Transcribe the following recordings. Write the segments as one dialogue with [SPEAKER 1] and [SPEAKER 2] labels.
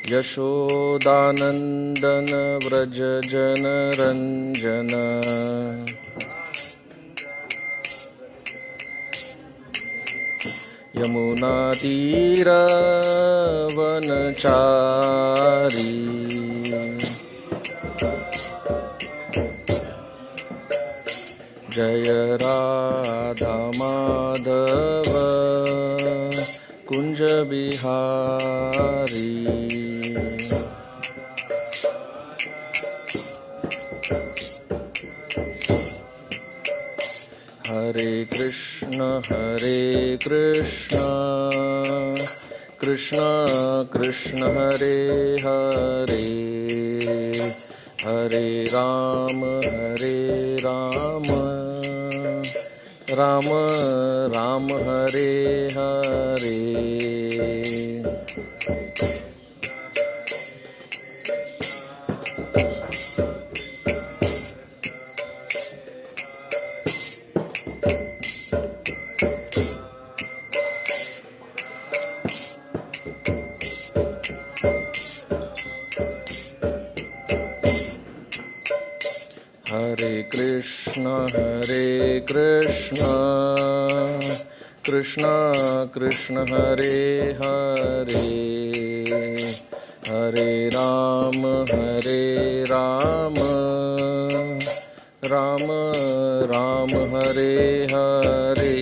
[SPEAKER 1] यशोदानंदन व्रज जन रंजन यमुना तीर वनचारी जय राधा माधव कुंज बिहारी। हरे कृष्ण कृष्ण कृष्ण हरे हरे, हरे राम राम राम हरे हरे। हरे कृष्ण कृष्ण कृष्ण हरे हरे, हरे राम राम राम हरे हरे।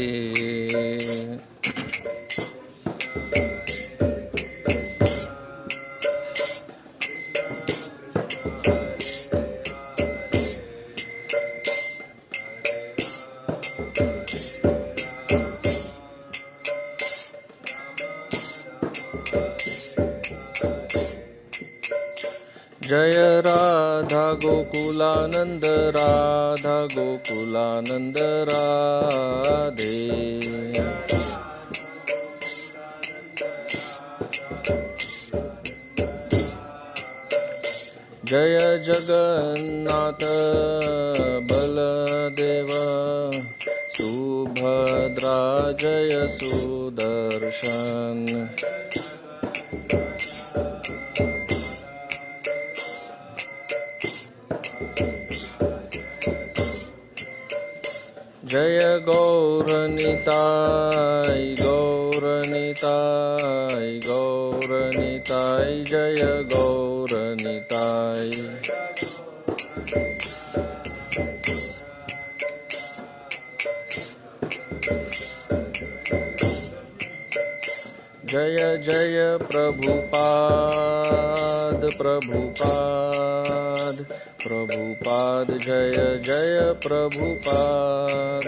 [SPEAKER 1] जय राधा गोकुलानंद राधे। जय जगन्नाथ बलदेव सुभद्रा जय सुदर्शन। जय गौरनिताय जय गौरनिताय। जय जय प्रभुपाद जय जय प्रभुपाद।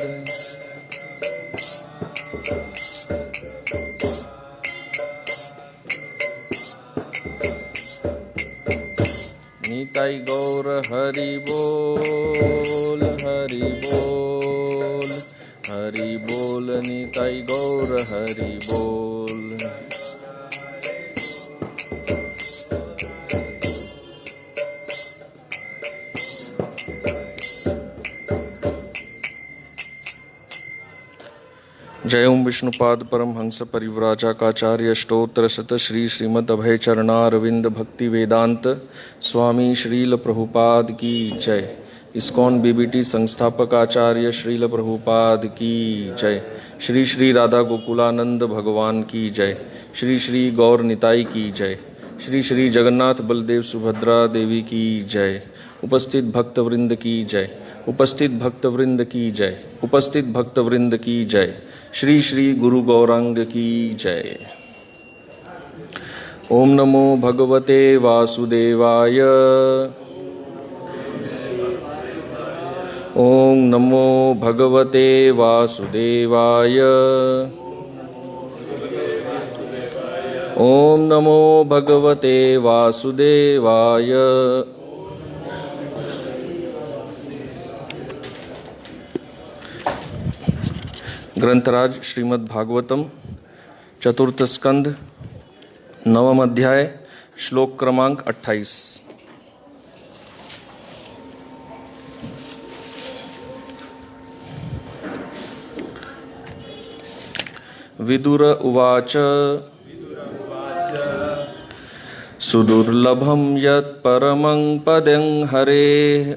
[SPEAKER 1] निताई गौर हरि बोल निताई गौर हरि बोल। जय ओम विष्णुपाद परमहंस परिव्राजकाचार्य स्तोत्र शत श्री श्रीमद् अभय चरणारविंद भक्ति वेदांत स्वामी श्रील प्रभुपाद की जय। इस्कॉन बीबीटी संस्थापक आचार्य श्रील प्रभुपाद की जय। श्री श्री राधा गोकुलानंद भगवान की जय। श्री श्री गौर निताई की जय। श्री श्री जगन्नाथ बलदेव सुभद्रा देवी की जय। उपस्थित भक्तवृंद की जय। उपस्थित भक्तवृंद की जय। उपस्थित भक्तवृंद की जय। श्री श्री गुरु गौरांग की जय। ओम नमो भगवते वासुदेवाय। ओम नमो भगवते वासुदेवाय। ओम नमो भगवते वासुदेवाय। ग्रंथराज श्रीमद् भागवतम चतुर्थ स्कंध नवम अध्याय श्लोक क्रमांक 28। विदुर उवाच सुदुर्लभं यत् परमं पदं हरेः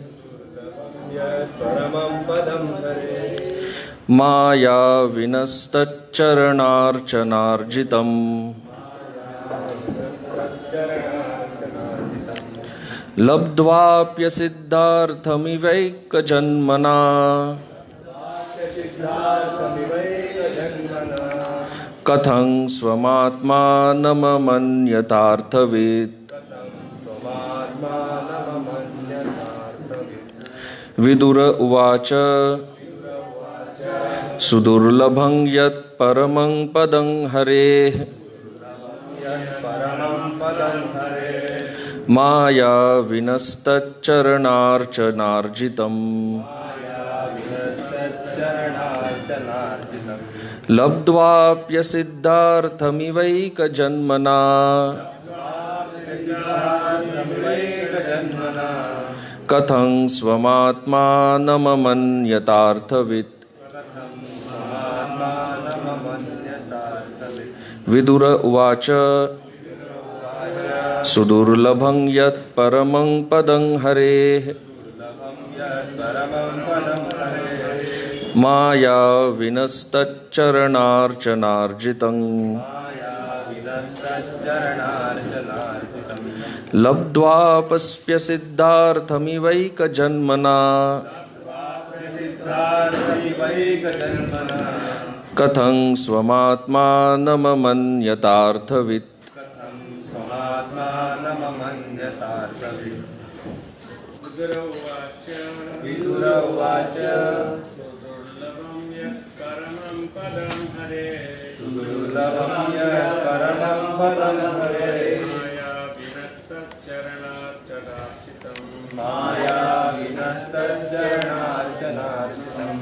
[SPEAKER 1] माया विनस्तच्चरणार्चनार्जितम् लब्ध्वाप्यसिद्धार्थमिवैकजन्मना कथं स्वमात्मानममन्यतार्थवित्। विदुर उवाच सुदुर्लभं यत् परमं पदं हरेः माया विनस्तच्चरणार्चनार्जितम् लब्ध्वाप्यसिद्धार्थमिवैकजन्मना कथं स्वमात्मानममन्यतार्थवित्। विदुर उवाच सुदुर्लभं यत् परमं पदं हरेः माया विनस्तच्चरणार्चनार्जितम् लब्ध्वाप्यसिद्धार्थमिवैकजन्मना कथं स्वमात्मानममन्यतार्थवित्।
[SPEAKER 2] विदुर उवाच सुदुर्लभं यत् परमं पदं हरेः माया विनस्तच्चरणार्चनार्चितम्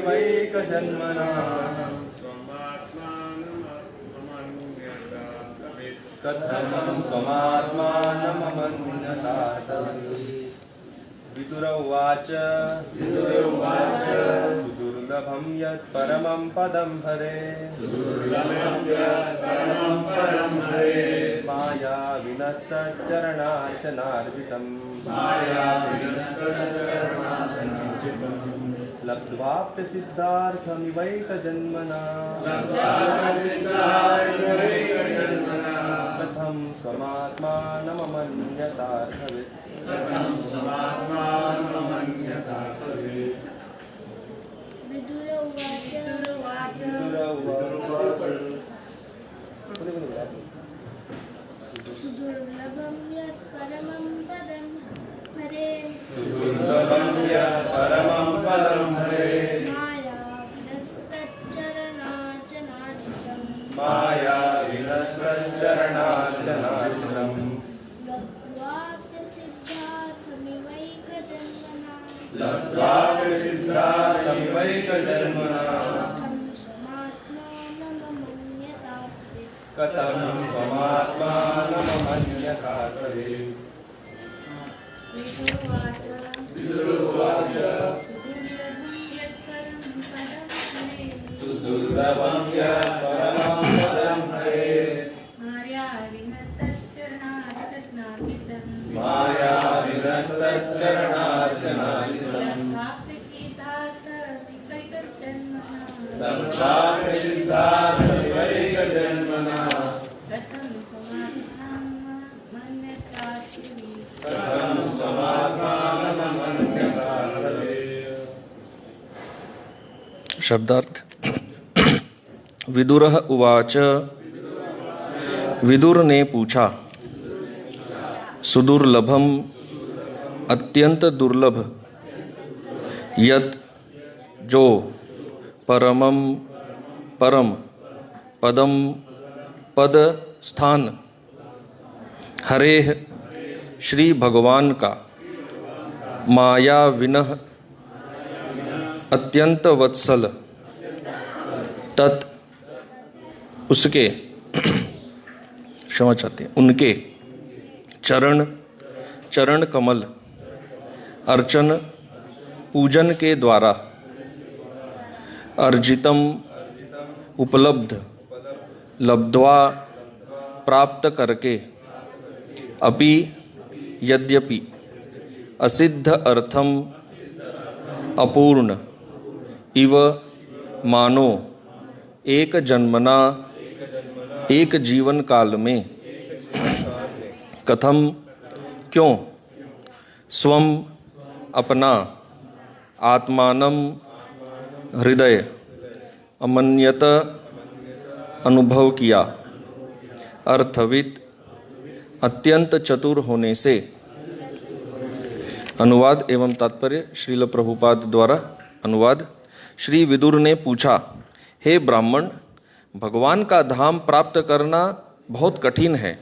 [SPEAKER 2] लब्ध्वाप्यसिद्धार्थमिवैकजन्मना कथं स्वमात्मानममन्यतार्थवित्। विदुर उवाच सुदुर्लभं यत् परमं पदं हरेः माया विनस्तच्चरणार्चनार्जितम् लब्ध्वाप्यसिद्धार्थमिवैकजन्मना कथं स्वमात्मानममन्यतार्थवित्।
[SPEAKER 3] विदुर उवाच सुदुर्लभं यत् परमं पदं हरेः माया विनस्तच्चरणार्चनार्जितम् लब्ध्वाप्यसिद्धार्थमिवैकजन्मना कथं स्वमात्मानममन्यतार्थवित्। विदुर उवाच सुदुर्लभं यत् परमं पदं हरेः माया विनस्तच्चरणार्चनार्जितम् लब्ध्वाप्यसिद्धार्थमिवैकजन्मना कथं स्वमात्मानममन्यतार्थवित्।
[SPEAKER 1] शब्दार्थ। विदुरः उवाच विदुर ने पूछा सुदुर्लभम अत्यंत दुर्लभ यत जो परमम परम पदम पद स्थान हरेह श्री भगवान का माया विनः अत्यंत वत्सल तत् उसके क्षमा चाहते हैं उनके चरण कमल अर्चन पूजन के द्वारा अर्जितम उपलब्ध लब्ध्वा प्राप्त करके अपि यद्यपि असिद्ध अर्थम अपूर्ण इव मानो एक जन्मना एक जीवन काल में कथम क्यों स्वम अपना आत्मानम हृदय अमन्यत अनुभव किया। अर्थविद अत्यंत चतुर होने से। अनुवाद एवं तात्पर्य श्रील प्रभुपाद द्वारा अनुवाद। श्री विदुर ने पूछा, हे ब्राह्मण, भगवान का धाम प्राप्त करना बहुत कठिन है।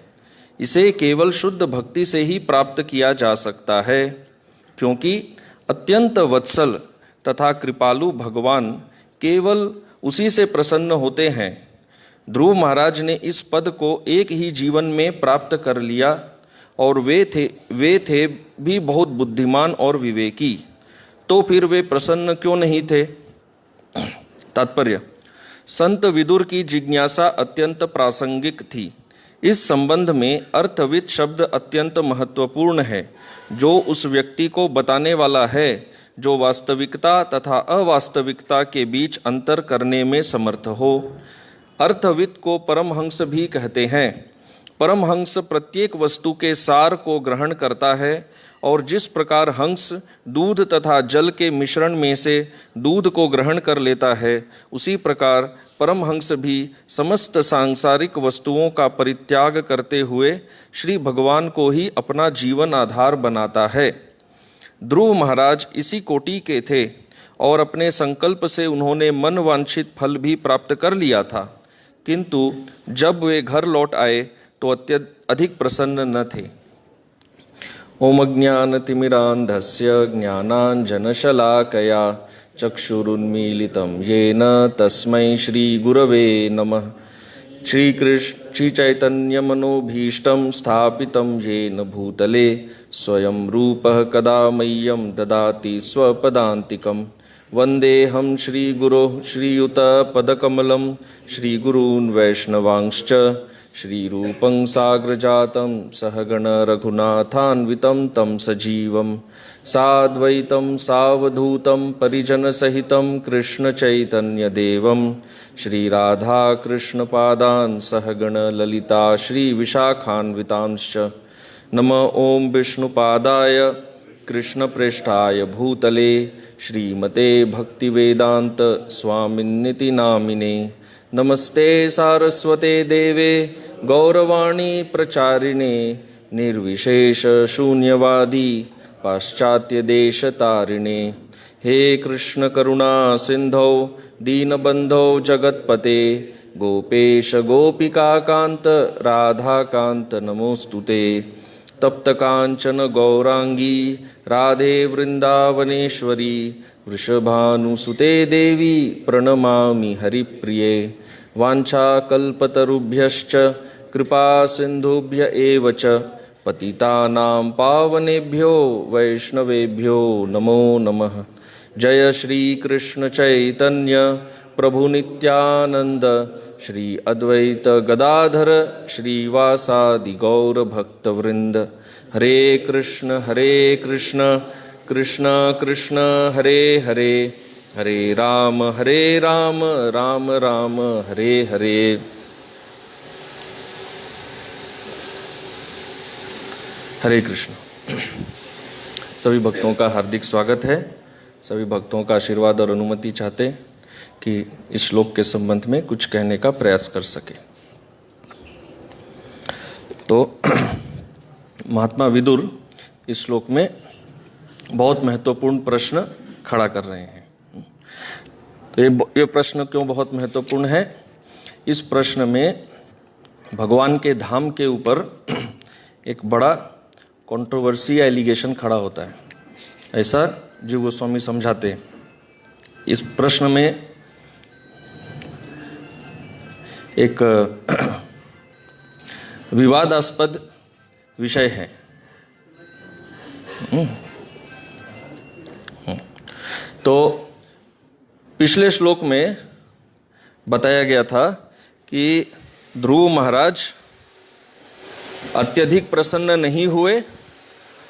[SPEAKER 1] इसे केवल शुद्ध भक्ति से ही प्राप्त किया जा सकता है, क्योंकि अत्यंत वत्सल तथा कृपालु भगवान केवल उसी से प्रसन्न होते हैं। ध्रुव महाराज ने इस पद को एक ही जीवन में प्राप्त कर लिया और वे थे भी बहुत बुद्धिमान और विवेकी, तो फिर वे प्रसन्न क्यों नहीं थे। तात्पर्य, संत विदुर की जिज्ञासा अत्यंत प्रासंगिक थी। इस संबंध में अर्थविद शब्द अत्यंत महत्वपूर्ण है, जो उस व्यक्ति को बताने वाला है जो वास्तविकता तथा अवास्तविकता के बीच अंतर करने में समर्थ हो। अर्थविद को परमहंस भी कहते हैं। परमहंस प्रत्येक वस्तु के सार को ग्रहण करता है, और जिस प्रकार हंस दूध तथा जल के मिश्रण में से दूध को ग्रहण कर लेता है, उसी प्रकार परमहंस भी समस्त सांसारिक वस्तुओं का परित्याग करते हुए श्री भगवान को ही अपना जीवन आधार बनाता है। ध्रुव महाराज इसी कोटि के थे और अपने संकल्प से उन्होंने मन वांछित फल भी प्राप्त कर लिया था, किंतु जब वे घर लौट आए तो अधिक प्रसन्न न थे। ओम ज्ञानतिमिरान्धस्य ज्ञानाञ्जनशलाकया चक्षुरुन्मीलितं येन तस्मै श्रीगुरवे नमः। श्रीचैतन्यमनोभीष्टं स्थापितं येन भूतले स्वयं रूपः कदा मह्यं ददाति स्वपदान्तिकं। वन्देऽहं श्रीगुरोः श्रीयुतपदकमलं श्रीगुरून् वैष्णवांश्च श्रीरूपं साग्रजातं सहगण रघुनाथान्वितं तं सजीवं साद्वैतं सावधूतं परिजनसहितं कृष्णचैतन्यदेवं श्रीराधाकृष्णपादान् सहगण ललिता श्रीविशाखान्वितांश्च। नमः ॐ विष्णुपादाय कृष्णप्रेष्ठाय भूतले श्रीमते भक्तिवेदांत स्वामिन्निति नामिने। नमस्ते सारस्वते देवे गौरवाणी प्रचारिणे निर्विशेष शून्यवादी पाश्चात्य देश तारिणे। हे कृष्ण करुणा सिंधौ दीनबंधौ जगत्पते गोपेश गोपिका कांत राधा कांत नमोस्तुते। तप्त कांचन गौरांगी राधे वृंदावनेश्वरी वृषभानुसुते देवी प्रणमामि हरिप्रिये। वाञ्छाकल्पतरुभ्यश्च कृपा सिन्धुभ्य एव च पतितानां पावनेभ्यो वैष्णवेभ्यो नमो नमः। जय श्री कृष्ण चैतन्य प्रभु नित्यानंद श्री अद्वैत गदाधर श्रीवासादि गौर भक्तवृंद। हरे कृष्ण कृष्ण कृष्ण हरे हरे, हरे राम राम राम हरे हरे। हरे कृष्ण। सभी भक्तों का हार्दिक स्वागत है। सभी भक्तों का आशीर्वाद और अनुमति चाहते कि इस श्लोक के संबंध में कुछ कहने का प्रयास कर सके। तो महात्मा विदुर इस श्लोक में बहुत महत्वपूर्ण प्रश्न खड़ा कर रहे हैं। ये प्रश्न क्यों बहुत महत्वपूर्ण है? इस प्रश्न में भगवान के धाम के ऊपर एक बड़ा कंट्रोवर्सी या एलिगेशन खड़ा होता है, ऐसा जीव गोस्वामी समझाते हैं। इस प्रश्न में एक विवादास्पद विषय है। तो पिछले श्लोक में बताया गया था कि ध्रुव महाराज अत्यधिक प्रसन्न नहीं हुए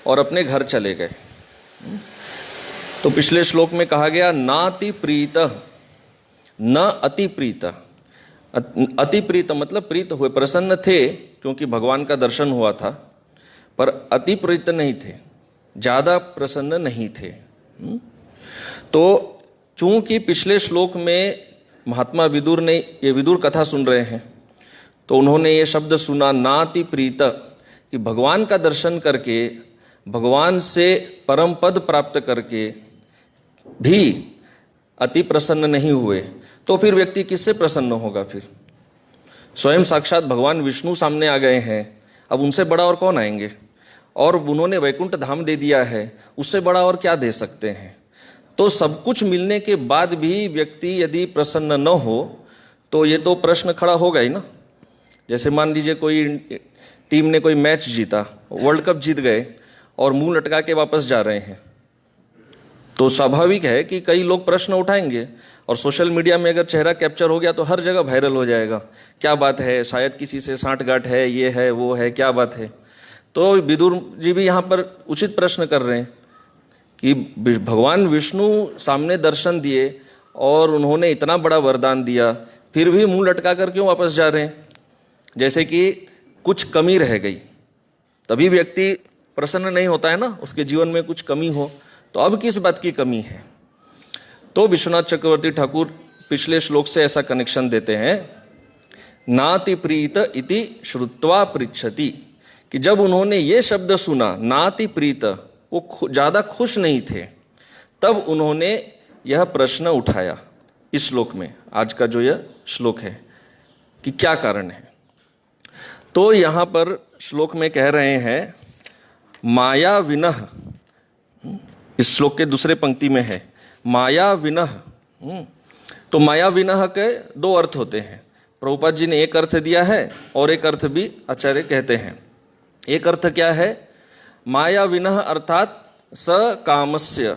[SPEAKER 1] और अपने घर चले गए। तो पिछले श्लोक में कहा गया नाति प्रीत न अति प्रीत। अति प्रीत मतलब प्रीत हुए, प्रसन्न थे क्योंकि भगवान का दर्शन हुआ था, पर अति प्रीत नहीं थे, ज़्यादा प्रसन्न नहीं थे। तो चूंकि पिछले श्लोक में महात्मा विदुर ने ये विदुर कथा सुन रहे हैं, तो उन्होंने ये शब्द सुना नाति प्रीत, कि भगवान का दर्शन करके, भगवान से परम पद प्राप्त करके भी अति प्रसन्न नहीं हुए, तो फिर व्यक्ति किससे प्रसन्न होगा? फिर स्वयं साक्षात भगवान विष्णु सामने आ गए हैं, अब उनसे बड़ा और कौन आएंगे? और उन्होंने वैकुंठ धाम दे दिया है, उससे बड़ा और क्या दे सकते हैं? तो सब कुछ मिलने के बाद भी व्यक्ति यदि प्रसन्न न हो तो ये तो प्रश्न खड़ा होगा ही ना। जैसे मान लीजिए कोई टीम ने कोई मैच जीता, वर्ल्ड कप जीत गए और मुंह लटका के वापस जा रहे हैं, तो स्वाभाविक है कि कई लोग प्रश्न उठाएंगे, और सोशल मीडिया में अगर चेहरा कैप्चर हो गया तो हर जगह वायरल हो जाएगा, क्या बात है, शायद किसी से सांठगांठ है, ये है वो है, क्या बात है। तो विदुर जी भी यहाँ पर उचित प्रश्न कर रहे हैं कि भगवान विष्णु सामने दर्शन दिए और उन्होंने इतना बड़ा वरदान दिया, फिर भी मुंह लटका कर क्यों वापस जा रहे हैं? जैसे कि कुछ कमी रह गई, तभी व्यक्ति प्रसन्न नहीं होता है ना, उसके जीवन में कुछ कमी हो। तो अब किस बात की कमी है? तो विश्वनाथ चक्रवर्ती ठाकुर पिछले श्लोक से ऐसा कनेक्शन देते हैं, नाति प्रीत इति श्रुत्वा पृच्छति, कि जब उन्होंने ये शब्द सुना नाति प्रीत, वो ज़्यादा खुश नहीं थे, तब उन्होंने यह प्रश्न उठाया इस श्लोक में, आज का जो यह श्लोक है, कि क्या कारण है। तो यहाँ पर श्लोक में कह रहे हैं माया विनः, इस श्लोक के दूसरे पंक्ति में है माया विनः। तो माया विनः के दो अर्थ होते हैं, प्रभुपाद जी ने एक अर्थ दिया है और एक अर्थ भी आचार्य कहते हैं। एक अर्थ क्या है? माया विनः अर्थात सकामस्य,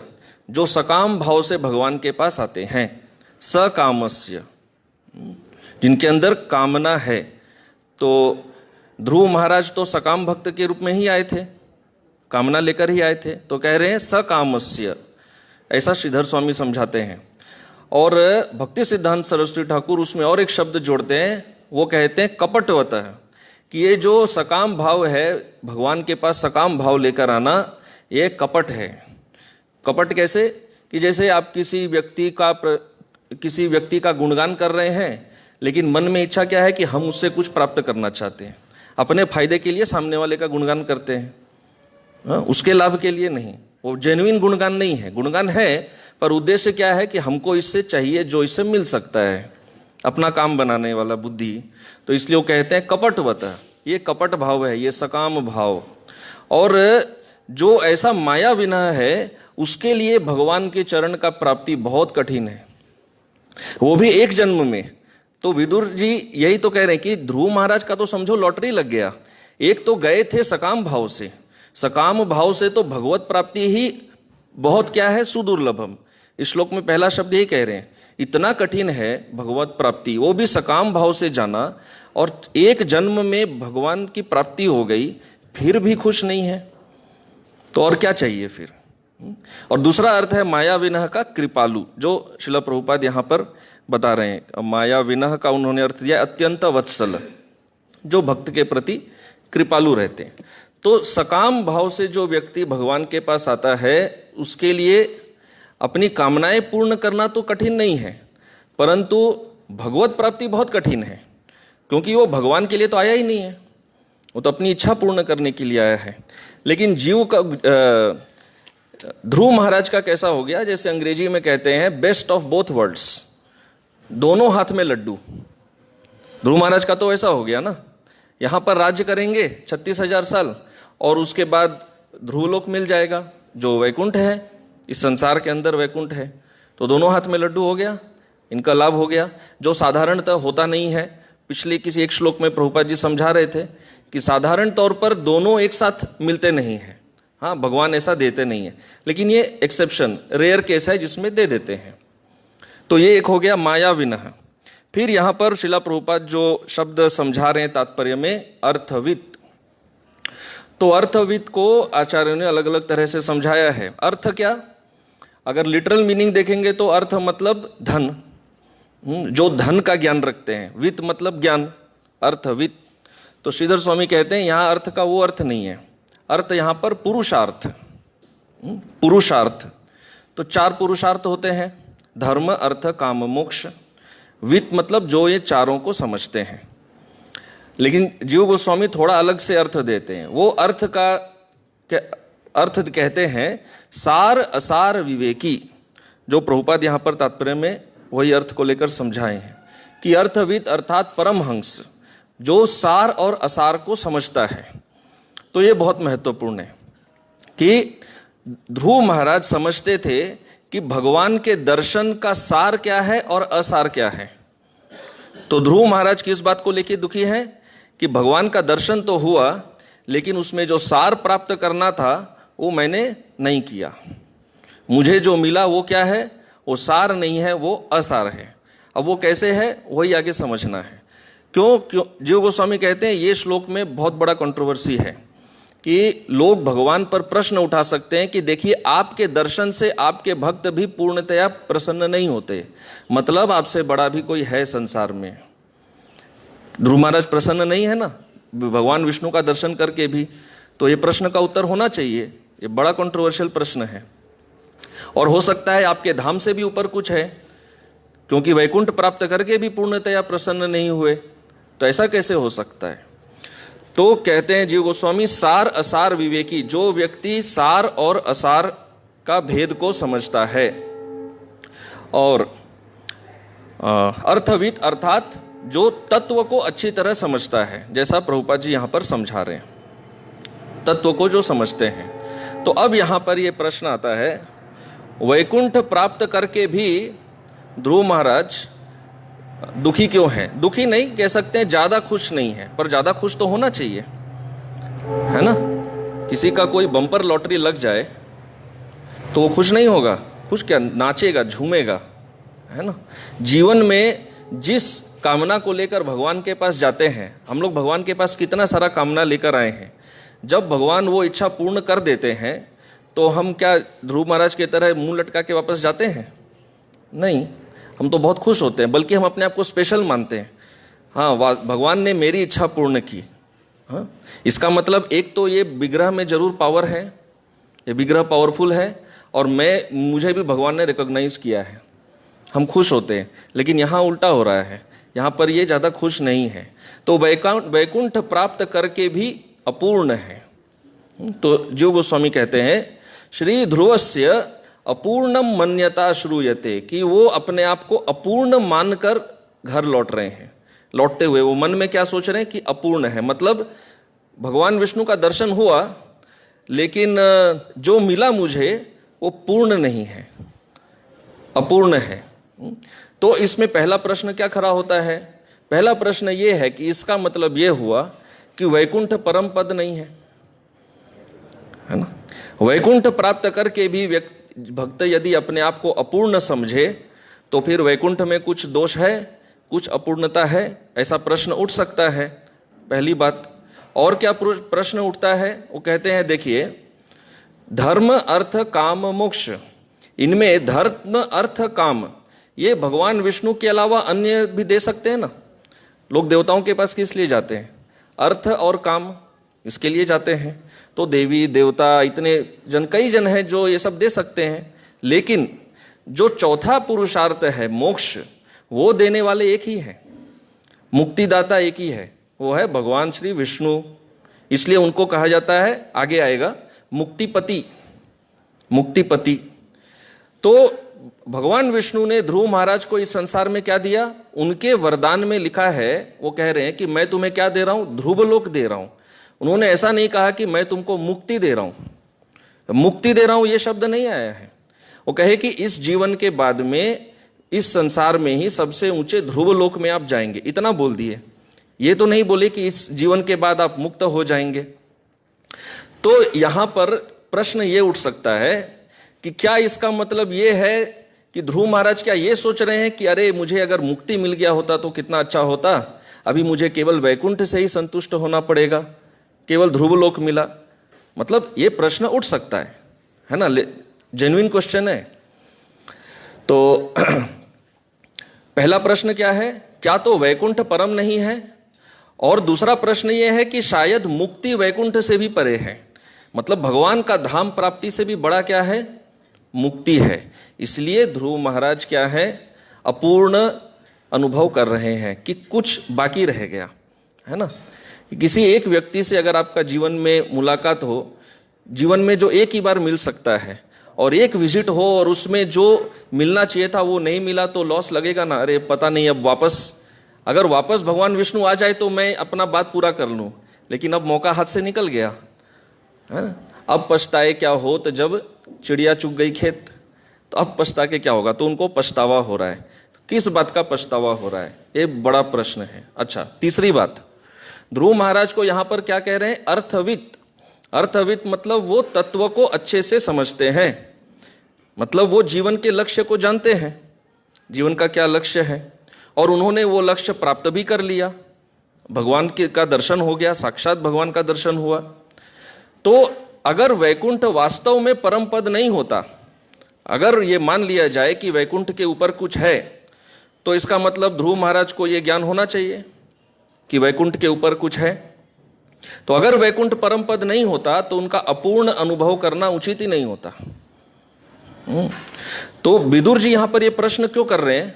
[SPEAKER 1] जो सकाम भाव से भगवान के पास आते हैं, सकामस्य, जिनके अंदर कामना है। तो ध्रुव महाराज तो सकाम भक्त के रूप में ही आए थे, कामना लेकर ही आए थे, तो कह रहे हैं सकामस्य, ऐसा श्रीधर स्वामी समझाते हैं। और भक्ति सिद्धांत सरस्वती ठाकुर उसमें और एक शब्द जोड़ते हैं, वो कहते हैं कपटवतः, कि ये जो सकाम भाव है, भगवान के पास सकाम भाव लेकर आना, ये कपट है। कपट कैसे? कि जैसे आप किसी व्यक्ति का गुणगान कर रहे हैं, लेकिन मन में इच्छा क्या है कि हम उससे कुछ प्राप्त करना चाहते हैं, अपने फायदे के लिए सामने वाले का गुणगान करते हैं, उसके लाभ के लिए नहीं। वो जेन्युइन गुणगान नहीं है, गुणगान है पर उद्देश्य क्या है कि हमको इससे चाहिए जो इससे मिल सकता है, अपना काम बनाने वाला बुद्धि। तो इसलिए वो कहते हैं कपटवतः, ये कपट भाव है, ये सकाम भाव। और जो ऐसा माया विनः है, उसके लिए भगवान के चरण का प्राप्ति बहुत कठिन है, वो भी एक जन्म में। तो विदुर जी यही तो कह रहे हैं कि ध्रुव महाराज का तो समझो लॉटरी लग गया। एक तो गए थे सकाम भाव से, सकाम भाव से तो भगवत प्राप्ति ही बहुत क्या है, सुदुर्लभम। इस श्लोक में पहला शब्द यही कह रहे हैं, इतना कठिन है भगवत प्राप्ति, वो भी सकाम भाव से जाना, और एक जन्म में भगवान की प्राप्ति हो गई, फिर भी खुश नहीं है, तो और क्या चाहिए फिर। और दूसरा अर्थ है माया विनः का कृपालु, जो श्रील प्रभुपाद यहाँ पर बता रहे हैं। माया विनः का उन्होंने अर्थ दिया अत्यंत वत्सल, जो भक्त के प्रति कृपालु रहते हैं। तो सकाम भाव से जो व्यक्ति भगवान के पास आता है, उसके लिए अपनी कामनाएं पूर्ण करना तो कठिन नहीं है, परंतु भगवत प्राप्ति बहुत कठिन है, क्योंकि वो भगवान के लिए तो आया ही नहीं है, वो तो अपनी इच्छा पूर्ण करने के लिए आया है। लेकिन जीव का, ध्रुव महाराज का कैसा हो गया, जैसे अंग्रेजी में कहते हैं बेस्ट ऑफ बोथ वर्ल्ड्स, दोनों हाथ में लड्डू। ध्रुव महाराज का तो ऐसा हो गया ना, यहाँ पर राज्य करेंगे 36,000 साल, और उसके बाद ध्रुवलोक मिल जाएगा जो वैकुंठ है, इस संसार के अंदर वैकुंठ है। तो दोनों हाथ में लड्डू हो गया, इनका लाभ हो गया, जो साधारणतः होता नहीं है। पिछले किसी एक श्लोक में प्रभुपाद जी समझा रहे थे कि साधारण तौर पर दोनों एक साथ मिलते नहीं हैं, हाँ, भगवान ऐसा देते नहीं है, लेकिन ये एक्सेप्शन, रेयर केस है जिसमें दे देते हैं। तो ये एक हो गया माया विनः। फिर यहाँ पर शिला प्रभुपाद जो शब्द समझा रहे हैं तात्पर्य में, अर्थवित। तो अर्थवित को आचार्यों ने अलग अलग तरह से समझाया है। अर्थ क्या, अगर लिटरल मीनिंग देखेंगे तो अर्थ मतलब धन, जो धन का ज्ञान रखते हैं। वित्त मतलब ज्ञान, अर्थवित। तो श्रीधर स्वामी कहते हैं यहाँ अर्थ का वो अर्थ नहीं है, अर्थ यहाँ पर पुरुषार्थ। पुरुषार्थ तो 4 पुरुषार्थ होते हैं, धर्म अर्थ काम मोक्ष। वित्त मतलब जो ये चारों को समझते हैं। लेकिन जीव गोस्वामी थोड़ा अलग से अर्थ देते हैं। वो अर्थ का अर्थ कहते हैं सार असार विवेकी। जो प्रभुपाद यहाँ पर तात्पर्य में वही अर्थ को लेकर समझाए हैं कि अर्थविद अर्थात परमहंस, जो सार और असार को समझता है। तो ये बहुत महत्वपूर्ण है कि ध्रुव महाराज समझते थे कि भगवान के दर्शन का सार क्या है और असार क्या है। तो ध्रुव महाराज किस बात को लेकर दुखी हैं कि भगवान का दर्शन तो हुआ, लेकिन उसमें जो सार प्राप्त करना था वो मैंने नहीं किया। मुझे जो मिला वो क्या है, वो सार नहीं है, वो असार है। अब वो कैसे है वही आगे समझना है। क्यों जीव गोस्वामी कहते हैं ये श्लोक में बहुत बड़ा कंट्रोवर्सी है कि लोग भगवान पर प्रश्न उठा सकते हैं कि देखिए आपके दर्शन से आपके भक्त भी पूर्णतया प्रसन्न नहीं होते, मतलब आपसे बड़ा भी कोई है संसार में। ध्रुव महाराज प्रसन्न नहीं है ना भगवान विष्णु का दर्शन करके भी। तो ये प्रश्न का उत्तर होना चाहिए। ये बड़ा कंट्रोवर्शियल प्रश्न है। और हो सकता है आपके धाम से भी ऊपर कुछ है, क्योंकि वैकुंठ प्राप्त करके भी पूर्णतया प्रसन्न नहीं हुए। तो ऐसा कैसे हो सकता है। तो कहते हैं जीव गोस्वामी सार असार विवेकी, जो व्यक्ति सार और असार का भेद को समझता है। और अर्थविद अर्थात जो तत्व को अच्छी तरह समझता है, जैसा प्रभुपाद जी यहाँ पर समझा रहे हैं, तत्व को जो समझते हैं। तो अब यहाँ पर ये प्रश्न आता है, वैकुंठ प्राप्त करके भी ध्रुव महाराज दुखी क्यों है। दुखी नहीं कह सकते हैं, ज़्यादा खुश नहीं है, पर ज़्यादा खुश तो होना चाहिए, है ना। किसी का कोई बम्पर लॉटरी लग जाए तो वो खुश नहीं होगा, खुश क्या, नाचेगा झूमेगा, है ना। जीवन में जिस कामना को लेकर भगवान के पास जाते हैं, हम लोग भगवान के पास कितना सारा कामना लेकर आए हैं, जब भगवान वो इच्छा पूर्ण कर देते हैं तो हम क्या ध्रुव महाराज की तरह मुंह लटका के वापस जाते हैं। नहीं, हम तो बहुत खुश होते हैं, बल्कि हम अपने आप को स्पेशल मानते हैं। हाँ, भगवान ने मेरी इच्छा पूर्ण की। हाँ, इसका मतलब एक तो ये विग्रह में जरूर पावर है, ये विग्रह पावरफुल है, और मुझे भी भगवान ने रिकॉग्नाइज किया है, हम खुश होते हैं। लेकिन यहाँ उल्टा हो रहा है, यहाँ पर ये ज़्यादा खुश नहीं है। तो वैकुंठ प्राप्त करके भी अपूर्ण है। तो जीव गोस्वामी कहते हैं श्री ध्रुवस्य अपूर्णम मन्यता श्रूयते, कि वो अपने आप को अपूर्ण मानकर घर लौट रहे हैं। लौटते हुए वो मन में क्या सोच रहे हैं कि अपूर्ण है, मतलब भगवान विष्णु का दर्शन हुआ लेकिन जो मिला मुझे वो पूर्ण नहीं है, अपूर्ण है। तो इसमें पहला प्रश्न क्या खड़ा होता है। पहला प्रश्न ये है कि इसका मतलब ये हुआ कि वैकुंठ परम पद नहीं है ना। वैकुंठ प्राप्त करके भी भक्त यदि अपने आप को अपूर्ण समझे तो फिर वैकुंठ में कुछ दोष है, कुछ अपूर्णता है, ऐसा प्रश्न उठ सकता है। पहली बात। और क्या प्रश्न उठता है, वो कहते हैं देखिए धर्म अर्थ काम मोक्ष, इनमें धर्म अर्थ काम ये भगवान विष्णु के अलावा अन्य भी दे सकते हैं ना। लोग देवताओं के पास किस लिए जाते हैं, अर्थ और काम इसके लिए जाते हैं। तो देवी देवता इतने जन, कई जन हैं जो ये सब दे सकते हैं, लेकिन जो चौथा पुरुषार्थ है मोक्ष, वो देने वाले एक ही है, मुक्तिदाता एक ही है, वो है भगवान श्री विष्णु। इसलिए उनको कहा जाता है, आगे आएगा, मुक्तिपति। मुक्तिपति। तो भगवान विष्णु ने ध्रुव महाराज को इस संसार में क्या दिया, उनके वरदान में लिखा है, वो कह रहे हैं कि मैं तुम्हें क्या दे रहा हूं, ध्रुवलोक दे रहा हूं। उन्होंने ऐसा नहीं कहा कि मैं तुमको मुक्ति दे रहा हूं, मुक्ति दे रहा हूं ये शब्द नहीं आया है। वो कहे कि इस जीवन के बाद में इस संसार में ही सबसे ऊंचे ध्रुवलोक में आप जाएंगे, इतना बोल दिए। ये तो नहीं बोले कि इस जीवन के बाद आप मुक्त हो जाएंगे। तो यहां पर प्रश्न ये उठ सकता है कि क्या इसका मतलब ये है कि ध्रुव महाराज क्या ये सोच रहे हैं कि अरे मुझे अगर मुक्ति मिल गया होता तो कितना अच्छा होता, अभी मुझे केवल वैकुंठ से ही संतुष्ट होना पड़ेगा, केवल ध्रुवलोक मिला? मतलब ये प्रश्न उठ सकता है ना, जेन्युइन क्वेश्चन है। तो पहला प्रश्न क्या है, क्या तो वैकुंठ परम नहीं है? और दूसरा प्रश्न ये है कि शायद मुक्ति वैकुंठ से भी परे है, मतलब भगवान का धाम प्राप्ति से भी बड़ा क्या है, मुक्ति है। इसलिए ध्रुव महाराज क्या है, अपूर्ण अनुभव कर रहे हैं कि कुछ बाकी रह गया है ना। किसी एक व्यक्ति से अगर आपका जीवन में मुलाकात हो, जीवन में जो एक ही बार मिल सकता है, और एक विजिट हो और उसमें जो मिलना चाहिए था वो नहीं मिला, तो लॉस लगेगा ना। अरे पता नहीं, अब अगर वापस भगवान विष्णु आ जाए तो मैं अपना बात पूरा कर लूँ, लेकिन अब मौका हाथ से निकल गया है। अब पछताए क्या हो, तो जब चिड़िया चुग गई खेत, तो अब पछता के क्या होगा? तो उनको पछतावा हो रहा है। तो किस बात का पछतावा हो रहा है, ये बड़ा प्रश्न है। अच्छा, तीसरी बात, ध्रुव महाराज को यहाँ पर क्या कह रहे हैं, अर्थविद मतलब वो तत्व को अच्छे से समझते हैं, मतलब वो जीवन के लक्ष्य को जानते हैं, जीवन का क्या लक्ष्य है, और उन्होंने वो लक्ष्य प्राप्त भी कर लिया। भगवान का दर्शन हो गया, साक्षात भगवान का दर्शन हुआ। तो अगर वैकुंठ वास्तव में परम पद नहीं होता, अगर ये मान लिया जाए कि वैकुंठ के ऊपर कुछ है, तो इसका मतलब ध्रुव महाराज को ये ज्ञान होना चाहिए कि वैकुंठ के ऊपर कुछ है। तो अगर वैकुंठ परम पद नहीं होता तो उनका अपूर्ण अनुभव करना उचित ही नहीं होता। तो विदुर जी यहां पर ये प्रश्न क्यों कर रहे हैं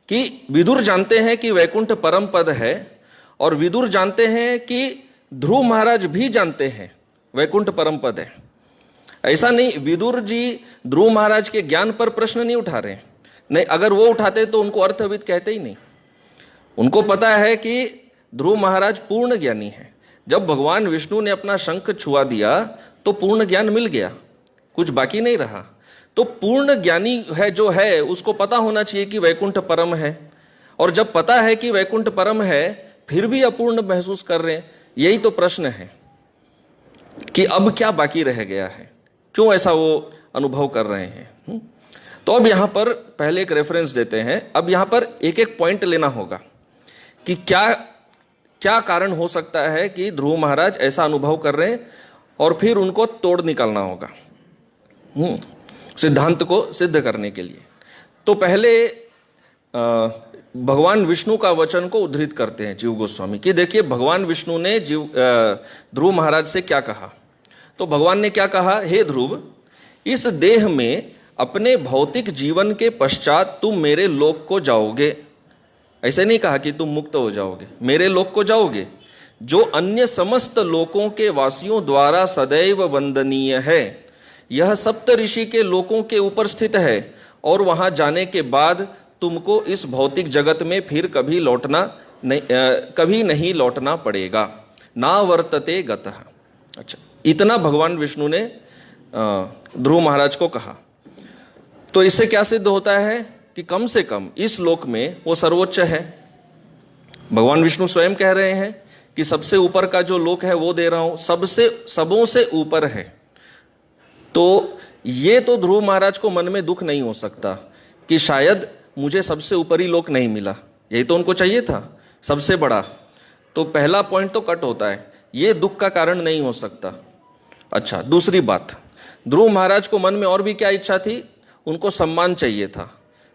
[SPEAKER 1] कि विदुर जानते हैं कि वैकुंठ परम पद है, और विदुर जानते हैं कि ध्रुव महाराज भी जानते हैं वैकुंठ परम पद है। ऐसा नहीं, विदुर जी ध्रुव महाराज के ज्ञान पर प्रश्न नहीं उठा रहे, नहीं, अगर वो उठाते तो उनको अर्थविद कहते ही नहीं। उनको पता है कि ध्रुव महाराज पूर्ण ज्ञानी है। जब भगवान विष्णु ने अपना शंख छुआ दिया तो पूर्ण ज्ञान मिल गया, कुछ बाकी नहीं रहा। तो पूर्ण ज्ञानी है जो है, उसको पता होना चाहिए कि वैकुंठ परम है, और जब पता है कि वैकुंठ परम है फिर भी अपूर्ण महसूस कर रहे हैं। यही तो प्रश्न है कि अब क्या बाकी रह गया है, क्यों ऐसा वो अनुभव कर रहे हैं। तो अब यहां पर पहले एक रेफरेंस देते हैं। अब यहां पर एक एक पॉइंट लेना होगा कि क्या क्या कारण हो सकता है कि ध्रुव महाराज ऐसा अनुभव कर रहे हैं, और फिर उनको तोड़ निकालना होगा सिद्धांत को सिद्ध करने के लिए। तो पहले भगवान विष्णु का वचन को उद्धृत करते हैं जीव गोस्वामी कि देखिए भगवान विष्णु ने ध्रुव महाराज से क्या कहा। तो भगवान ने क्या कहा, हे ध्रुव, इस देह में अपने भौतिक जीवन के पश्चात तुम मेरे लोक को जाओगे। ऐसे नहीं कहा कि तुम मुक्त हो जाओगे, मेरे लोक को जाओगे, जो अन्य समस्त लोकों के वासियों द्वारा सदैव वंदनीय है। यह सप्त ऋषि के लोकों के ऊपर स्थित है, और वहां जाने के बाद तुमको इस भौतिक जगत में फिर कभी नहीं लौटना पड़ेगा। ना वर्तते गतः। अच्छा, इतना भगवान विष्णु ने ध्रुव महाराज को कहा। तो इससे क्या सिद्ध होता है कि कम से कम इस लोक में वो सर्वोच्च है। भगवान विष्णु स्वयं कह रहे हैं कि सबसे ऊपर का जो लोक है वो दे रहा हूं, सबों से ऊपर है। तो ये तो ध्रुव महाराज को मन में दुख नहीं हो सकता कि शायद मुझे सबसे ऊपरी लोक नहीं मिला, यही तो उनको चाहिए था, सबसे बड़ा। तो पहला पॉइंट तो कट होता है, ये दुख का कारण नहीं हो सकता। अच्छा, दूसरी बात, ध्रुव महाराज को मन में और भी क्या इच्छा थी, उनको सम्मान चाहिए था,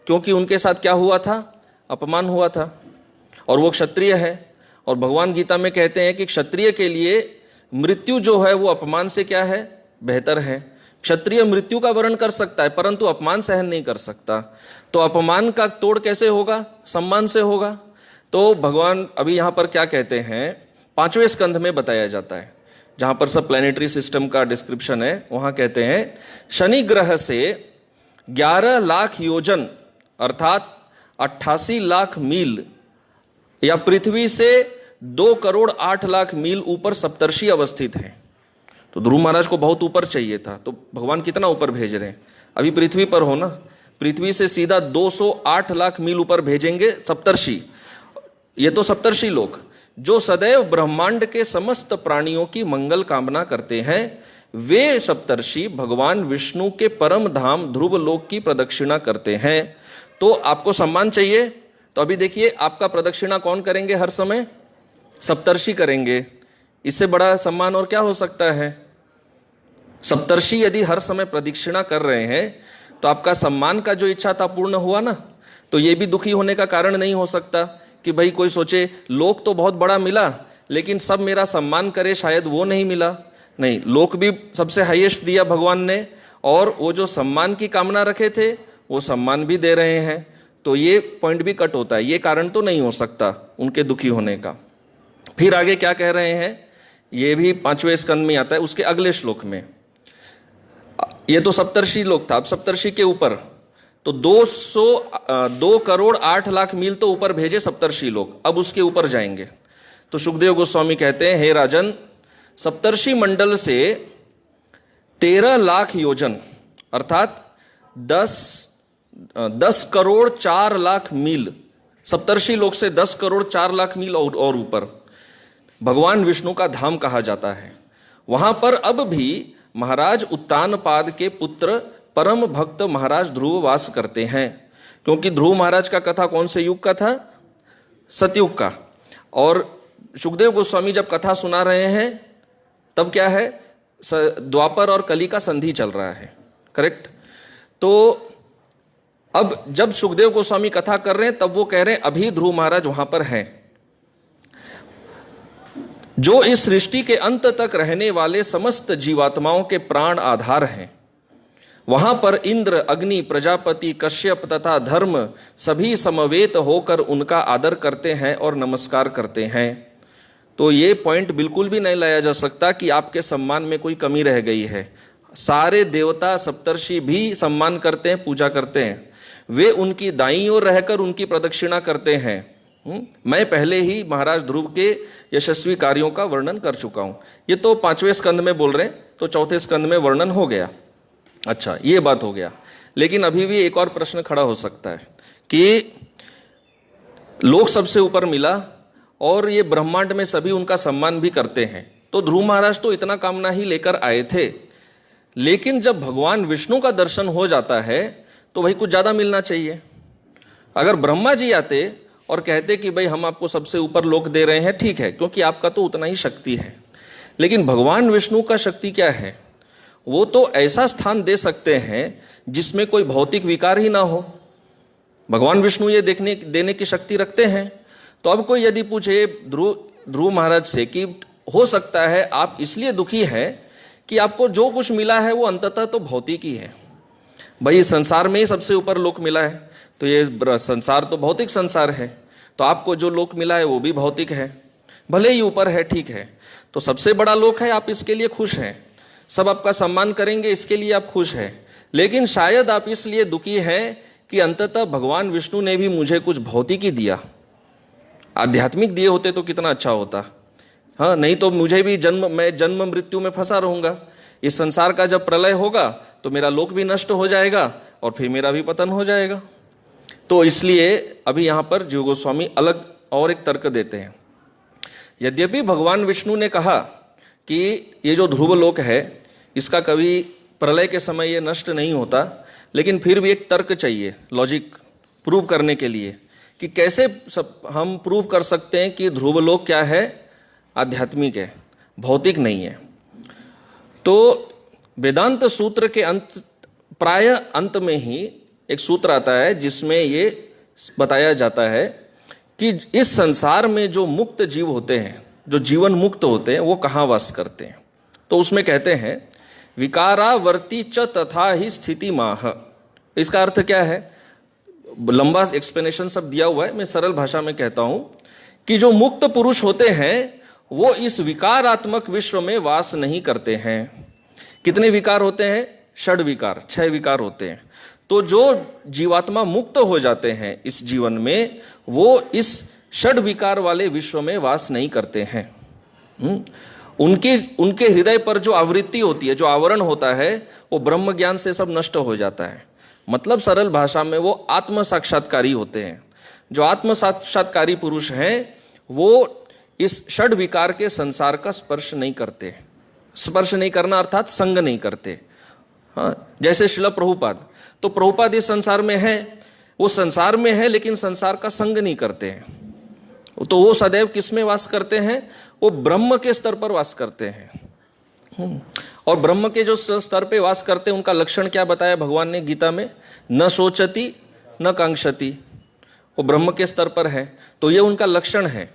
[SPEAKER 1] क्योंकि उनके साथ क्या हुआ था, अपमान हुआ था, और वो क्षत्रिय है। और भगवान गीता में कहते हैं कि क्षत्रिय के लिए मृत्यु जो है वो अपमान से क्या है, बेहतर है। क्षत्रिय मृत्यु का वर्ण कर सकता है परंतु अपमान सहन नहीं कर सकता। तो अपमान का तोड़ कैसे होगा, सम्मान से होगा। तो भगवान अभी यहाँ पर क्या कहते हैं, 5वें स्कंध में बताया जाता है, जहाँ पर सब प्लैनेटरी सिस्टम का डिस्क्रिप्शन है, वहाँ कहते हैं शनि ग्रह से 11 लाख योजन अर्थात 88 लाख मील, या पृथ्वी से 2 करोड़ 8 लाख मील ऊपर सप्तर्षि अवस्थित है। तो ध्रुव महाराज को बहुत ऊपर चाहिए था, तो भगवान कितना ऊपर भेज रहे हैं, अभी पृथ्वी पर हो ना, पृथ्वी से सीधा 208 लाख मील ऊपर भेजेंगे सप्तर्षि। ये तो सप्तर्षि लोक जो सदैव ब्रह्मांड के समस्त प्राणियों की मंगल कामना करते हैं, वे सप्तर्षि भगवान विष्णु के परम धाम ध्रुव लोक की प्रदक्षिणा करते हैं। तो आपको सम्मान चाहिए, तो अभी देखिए आपका प्रदक्षिणा कौन करेंगे हर समय? सप्तर्षि करेंगे। इससे बड़ा सम्मान और क्या हो सकता है? सप्तर्षि यदि हर समय प्रदक्षिणा कर रहे हैं तो आपका सम्मान का जो इच्छा था पूर्ण हुआ ना। तो ये भी दुखी होने का कारण नहीं हो सकता कि भाई कोई सोचे लोक तो बहुत बड़ा मिला लेकिन सब मेरा सम्मान करे, शायद वो नहीं मिला। नहीं, लोक भी सबसे हाईएस्ट दिया भगवान ने, और वो जो सम्मान की कामना रखे थे वो सम्मान भी दे रहे हैं। तो ये पॉइंट भी कट होता है, ये कारण तो नहीं हो सकता उनके दुखी होने का। फिर आगे क्या कह रहे हैं, ये भी 5वें स्कंद में आता है, उसके अगले श्लोक में। ये तो सप्तर्षि लोक था, अब सप्तर्षि के ऊपर तो 2 करोड़ 8 लाख मील तो ऊपर भेजे सप्तर्षि लोक, अब उसके ऊपर जाएंगे। तो सुखदेव गोस्वामी कहते हैं, हे राजन, सप्तर्षि मंडल से 13 लाख योजन अर्थात 10 करोड़ 4 लाख मील, सप्तर्षि लोक से 10 करोड़ 4 लाख मील और ऊपर भगवान विष्णु का धाम कहा जाता है। वहां पर अब भी महाराज उत्तानपाद के पुत्र परम भक्त महाराज ध्रुव वास करते हैं। क्योंकि ध्रुव महाराज का कथा कौन से युग का था? सतयुग का। और सुखदेव गोस्वामी जब कथा सुना रहे हैं तब क्या है, द्वापर और कली का संधि चल रहा है, करेक्ट? तो अब जब सुखदेव गोस्वामी कथा कर रहे हैं तब वो कह रहे हैं अभी ध्रुव महाराज वहां पर हैं, जो इस सृष्टि के अंत तक रहने वाले समस्त जीवात्माओं के प्राण आधार हैं। वहां पर इंद्र, अग्नि, प्रजापति, कश्यप तथा धर्म सभी समवेत होकर उनका आदर करते हैं और नमस्कार करते हैं। तो ये पॉइंट बिल्कुल भी नहीं लाया जा सकता कि आपके सम्मान में कोई कमी रह गई है। सारे देवता सप्तर्षि भी सम्मान करते हैं, पूजा करते हैं। वे उनकी दाईं ओर रहकर उनकी प्रदक्षिणा करते हैं। मैं पहले ही महाराज ध्रुव के यशस्वी कार्यों का वर्णन कर चुका हूं। ये तो 5वें स्कंद में बोल रहे हैं, तो 4थे स्कंद में वर्णन हो गया। अच्छा, ये बात हो गया। लेकिन अभी भी एक और प्रश्न खड़ा हो सकता है कि लोक सबसे ऊपर मिला और ये ब्रह्मांड में सभी उनका सम्मान भी करते हैं, तो ध्रुव महाराज तो इतना कामना ही लेकर आए थे। लेकिन जब भगवान विष्णु का दर्शन हो जाता है तो भाई कुछ ज्यादा मिलना चाहिए। अगर ब्रह्मा जी आते और कहते कि भाई हम आपको सबसे ऊपर लोक दे रहे हैं, ठीक है, क्योंकि आपका तो उतना ही शक्ति है। लेकिन भगवान विष्णु का शक्ति क्या है? वो तो ऐसा स्थान दे सकते हैं जिसमें कोई भौतिक विकार ही ना हो। भगवान विष्णु ये देने की शक्ति रखते हैं। तो अब कोई यदि पूछे ध्रुव महाराज से कि हो सकता है आप इसलिए दुखी है कि आपको जो कुछ मिला है वो अंततः तो भौतिक ही है। भाई संसार में ही सबसे ऊपर लोक मिला है, तो ये संसार तो भौतिक संसार है, तो आपको जो लोक मिला है वो भी भौतिक है, भले ही ऊपर है, ठीक है। तो सबसे बड़ा लोक है, आप इसके लिए खुश हैं, सब आपका सम्मान करेंगे, इसके लिए आप खुश हैं। लेकिन शायद आप इसलिए दुखी हैं कि अंततः भगवान विष्णु ने भी मुझे कुछ भौतिक ही दिया, आध्यात्मिक दिए होते तो कितना अच्छा होता। हाँ, नहीं तो मुझे भी मैं जन्म मृत्यु में फंसा रहूंगा। इस संसार का जब प्रलय होगा तो मेरा लोक भी नष्ट हो जाएगा और फिर मेरा भी पतन हो जाएगा। तो इसलिए अभी यहां पर जीव गोस्वामी अलग और एक तर्क देते हैं। यद्यपि भगवान विष्णु ने कहा कि ये जो ध्रुव लोक है इसका कभी प्रलय के समय ये नष्ट नहीं होता, लेकिन फिर भी एक तर्क चाहिए, लॉजिक प्रूव करने के लिए कि कैसे हम प्रूव कर सकते हैं कि ध्रुव लोक क्या है, आध्यात्मिक है, भौतिक नहीं है। तो वेदांत सूत्र के प्राय अंत में ही एक सूत्र आता है जिसमें ये बताया जाता है कि इस संसार में जो मुक्त जीव होते हैं, जो जीवन मुक्त होते हैं, वो कहाँ वास करते हैं। तो उसमें कहते हैं विकारावर्ती च तथा ही स्थिति माह। इसका अर्थ क्या है? लंबा एक्सप्लेनेशन सब दिया हुआ है, मैं सरल भाषा में कहता हूं कि जो मुक्त पुरुष होते हैं वो इस विकारात्मक विश्व में वास नहीं करते हैं। कितने विकार होते हैं? 6 विकार, 6 विकार होते हैं। तो जो जीवात्मा मुक्त हो जाते हैं इस जीवन में, वो इस 6 विकार वाले विश्व में वास नहीं करते हैं। उनके हृदय पर जो आवृत्ति होती है, जो आवरण होता है, वो ब्रह्म ज्ञान से सब नष्ट हो जाता है। मतलब सरल भाषा में वो आत्म साक्षात्कारी होते हैं। जो आत्म साक्षात्कारी पुरुष हैं वो इस 6 विकार के संसार का स्पर्श नहीं करते, स्पर्श नहीं करना अर्थात संग नहीं करते। हाँ, जैसे श्रील प्रभुपाद, तो प्रभुपाद इस संसार में है, वो संसार में है लेकिन संसार का संग नहीं करते हैं। तो वो सदैव किस में वास करते हैं? वो ब्रह्म के स्तर पर वास करते हैं। और ब्रह्म के जो स्तर पे वास करते हैं उनका लक्षण क्या बताया भगवान ने गीता में? न सोचती न कांक्षति। वो ब्रह्म के स्तर पर है, तो ये उनका लक्षण है।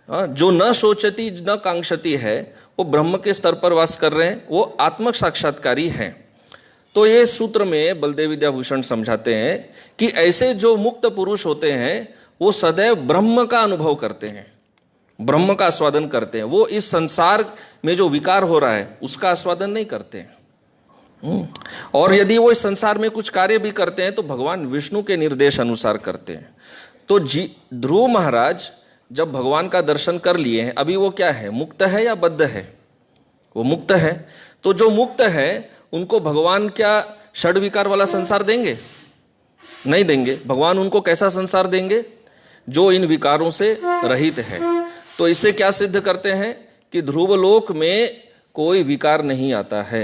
[SPEAKER 1] जो न सोचती न कांक्षति है वो ब्रह्म के स्तर पर वास कर रहे हैं, वो आत्म साक्षात्कारी हैं। तो ये सूत्र में बलदेव विद्याभूषण समझाते हैं कि ऐसे जो मुक्त पुरुष होते हैं वो सदैव ब्रह्म का अनुभव करते हैं, ब्रह्म का आस्वादन करते हैं। वो इस संसार में जो विकार हो रहा है उसका आस्वादन नहीं करते हैं। और यदि वो इस संसार में कुछ कार्य भी करते हैं तो भगवान विष्णु के निर्देश अनुसार करते हैं। तो ध्रुव महाराज जब भगवान का दर्शन कर लिए हैं, अभी वो क्या है? मुक्त है या बद्ध है? वो मुक्त है। तो जो मुक्त है उनको भगवान क्या षड विकार वाला संसार देंगे? नहीं देंगे। भगवान उनको कैसा संसार देंगे? जो इन विकारों से रहित है। तो इससे क्या सिद्ध करते हैं कि ध्रुवलोक में कोई विकार नहीं आता है।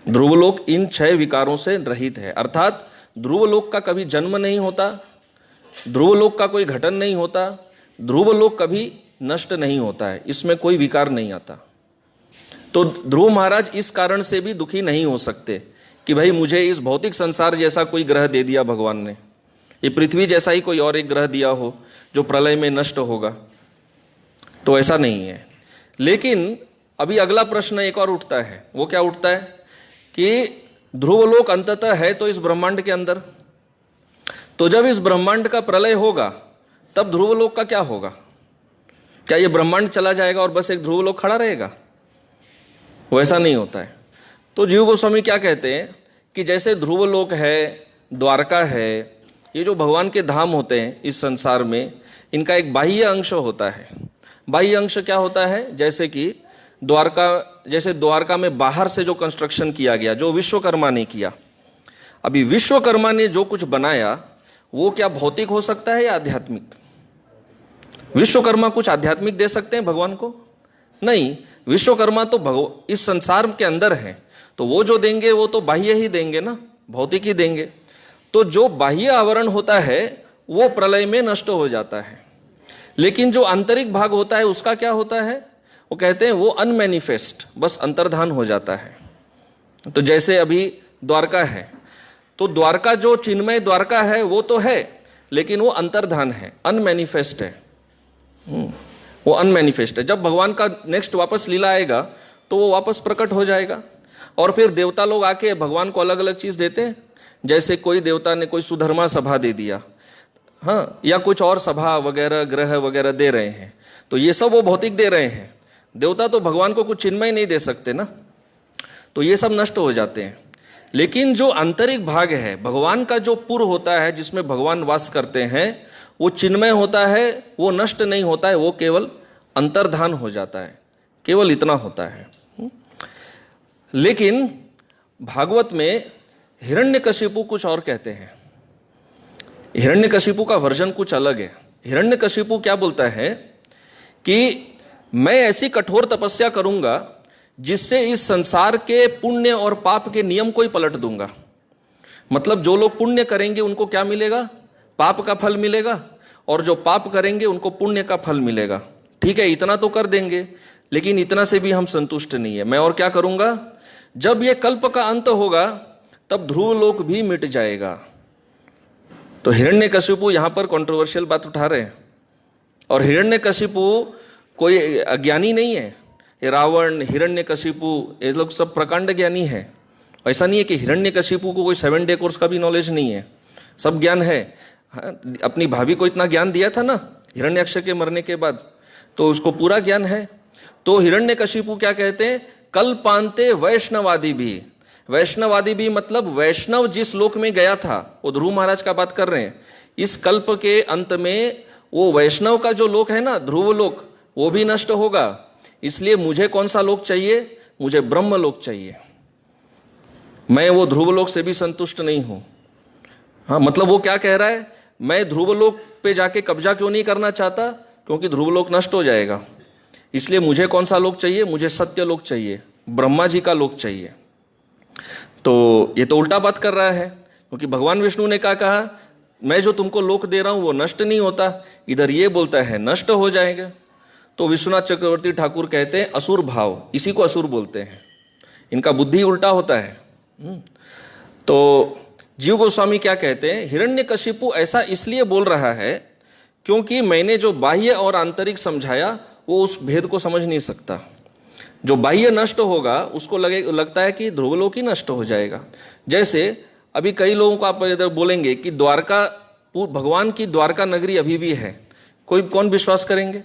[SPEAKER 1] ध्रुवलोक इन 6 विकारों से रहित है, अर्थात ध्रुवलोक का कभी जन्म नहीं होता, ध्रुवलोक का कोई घटन नहीं होता, ध्रुवलोक कभी नष्ट नहीं होता है, इसमें कोई विकार नहीं आता। तो ध्रुव महाराज इस कारण से भी दुखी नहीं हो सकते कि भाई मुझे इस भौतिक संसार जैसा कोई ग्रह दे दिया भगवान ने, ये पृथ्वी जैसा ही कोई और एक ग्रह दिया हो जो प्रलय में नष्ट होगा, तो ऐसा नहीं है। लेकिन अभी अगला प्रश्न एक और उठता है। वो क्या उठता है कि ध्रुवलोक अंततः है तो इस ब्रह्मांड के अंदर, तो जब इस ब्रह्मांड का प्रलय होगा तब ध्रुवलोक का क्या होगा? क्या ये ब्रह्मांड चला जाएगा और बस एक ध्रुवलोक खड़ा रहेगा? वैसा नहीं होता है। तो जीव गोस्वामी क्या कहते हैं कि जैसे ध्रुवलोक है, द्वारका है, ये जो भगवान के धाम होते हैं इस संसार में, इनका एक बाह्य अंश होता है। बाह्य अंश क्या होता है? जैसे कि द्वारका में बाहर से जो कंस्ट्रक्शन किया गया, जो विश्वकर्मा ने किया। अभी विश्वकर्मा ने जो कुछ बनाया वो क्या भौतिक हो सकता है या आध्यात्मिक? विश्वकर्मा कुछ आध्यात्मिक दे सकते हैं भगवान को? नहीं। विश्वकर्मा तो इस संसार के अंदर है, तो वो जो देंगे वो तो बाह्य ही देंगे ना, भौतिक ही देंगे। तो जो बाह्य आवरण होता है वो प्रलय में नष्ट हो जाता है, लेकिन जो आंतरिक भाग होता है उसका क्या होता है? वो कहते हैं वो अनमैनिफेस्ट, बस अंतर्धान हो जाता है। तो जैसे अभी द्वारका है, तो द्वारका जो चिन्मय द्वारका है वो तो है, लेकिन वो अंतर्धान है, अनमैनिफेस्ट है। वो अनमैनिफेस्ट है। जब भगवान का नेक्स्ट वापस लीला आएगा तो वो वापस प्रकट हो जाएगा। और फिर देवता लोग आके भगवान को अलग अलग चीज देते हैं। जैसे कोई देवता ने कोई सुधर्मा सभा दे दिया, हाँ, या कुछ और सभा वगैरह ग्रह वगैरह दे रहे हैं, तो ये सब वो भौतिक दे रहे हैं। देवता तो भगवान को कुछ चिन्मय नहीं दे सकते ना, तो ये सब नष्ट हो जाते हैं। लेकिन जो आंतरिक भाग है भगवान का, जो पुर होता है जिसमें भगवान वास करते हैं, वो चिन्मय होता है, वो नष्ट नहीं होता है, वो केवल अंतर्धान हो जाता है, केवल इतना होता है। लेकिन भागवत में हिरण्यकशिपु कुछ और कहते हैं। हिरण्यकशिपु का वर्जन कुछ अलग है। हिरण्यकशिपु क्या बोलता है कि मैं ऐसी कठोर तपस्या करूंगा जिससे इस संसार के पुण्य और पाप के नियम को ही पलट दूंगा। मतलब जो लोग पुण्य करेंगे उनको क्या मिलेगा? पाप का फल मिलेगा, और जो पाप करेंगे उनको पुण्य का फल मिलेगा। ठीक है, इतना तो कर देंगे, लेकिन इतना से भी हम संतुष्ट नहीं है। मैं और क्या करूंगा? जब ये कल्प का अंत होगा तब ध्रुवलोक भी मिट जाएगा। तो हिरण्यकशिपु यहां पर कंट्रोवर्शियल बात उठा रहे हैं। और हिरण्यकशिपु कोई अज्ञानी नहीं है। ये रावण, हिरण्यकशिपु, ये लोग सब प्रकांड ज्ञानी है। ऐसा नहीं है कि हिरण्यकशिपु को कोई 7 डे कोर्स का भी नॉलेज नहीं है, सब ज्ञान है। हाँ, अपनी भाभी को इतना ज्ञान दिया था ना हिरण्याक्ष के मरने के बाद, तो उसको पूरा ज्ञान है। तो हिरण्यकशिपु क्या कहते हैं? कल्पांते वैष्णवादि भी। वैष्णवादि भी मतलब वैष्णव जिस लोक में गया था, वो ध्रुव महाराज का बात कर रहे हैं। इस कल्प के अंत में वो वैष्णव का जो लोक है ना, ध्रुव लोक, वो भी नष्ट होगा। इसलिए मुझे कौन सा लोक चाहिए? मुझे ब्रह्म लोक चाहिए। मैं वो ध्रुव लोक से भी संतुष्ट नहीं हूं। हाँ, मतलब वो क्या कह रहा है? मैं ध्रुवलोक पे जाके कब्जा क्यों नहीं करना चाहता? क्योंकि ध्रुवलोक नष्ट हो जाएगा। इसलिए मुझे कौन सा लोक चाहिए? मुझे सत्य लोक चाहिए, ब्रह्मा जी का लोक चाहिए। तो ये तो उल्टा बात कर रहा है, क्योंकि भगवान विष्णु ने क्या कहा? मैं जो तुमको लोक दे रहा हूं वो नष्ट नहीं होता, इधर ये बोलता है नष्ट हो जाएगा। तो विश्वनाथ चक्रवर्ती ठाकुर कहते हैं असुर भाव, इसी को असुर बोलते हैं, इनका बुद्धि उल्टा होता है। तो जीव गोस्वामी क्या कहते हैं? हिरण्यकशिपु ऐसा इसलिए बोल रहा है क्योंकि मैंने जो बाह्य और आंतरिक समझाया वो उस भेद को समझ नहीं सकता। जो बाह्य नष्ट होगा उसको लगता है कि ध्रुवलोक ही नष्ट हो जाएगा। जैसे अभी कई लोगों को आप इधर बोलेंगे कि द्वारका, भगवान की द्वारका नगरी अभी भी है, कौन विश्वास करेंगे?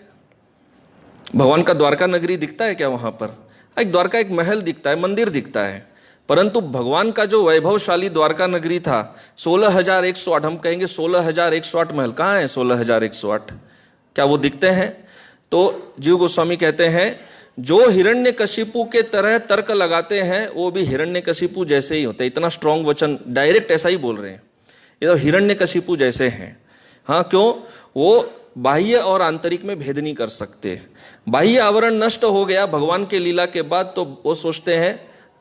[SPEAKER 1] भगवान का द्वारका नगरी दिखता है क्या वहां पर? एक द्वारका एक महल दिखता है, मंदिर दिखता है, परंतु भगवान का जो वैभवशाली द्वारका नगरी था 16,108, हम कहेंगे 16,108 महल कहाँ है? 16,108 क्या वो दिखते हैं? तो जीव गोस्वामी कहते हैं जो हिरण्यकशिपु के तरह तर्क लगाते हैं वो भी हिरण्यकशिपु जैसे ही होते हैं। इतना स्ट्रांग वचन, डायरेक्ट ऐसा ही बोल रहे हैं, ये तो हिरण्यकशिपु जैसे हैं। हाँ, क्यों? वो बाह्य और आंतरिक में भेद नहीं कर सकते। बाह्य आवरण नष्ट हो गया भगवान के लीला के बाद तो वो सोचते हैं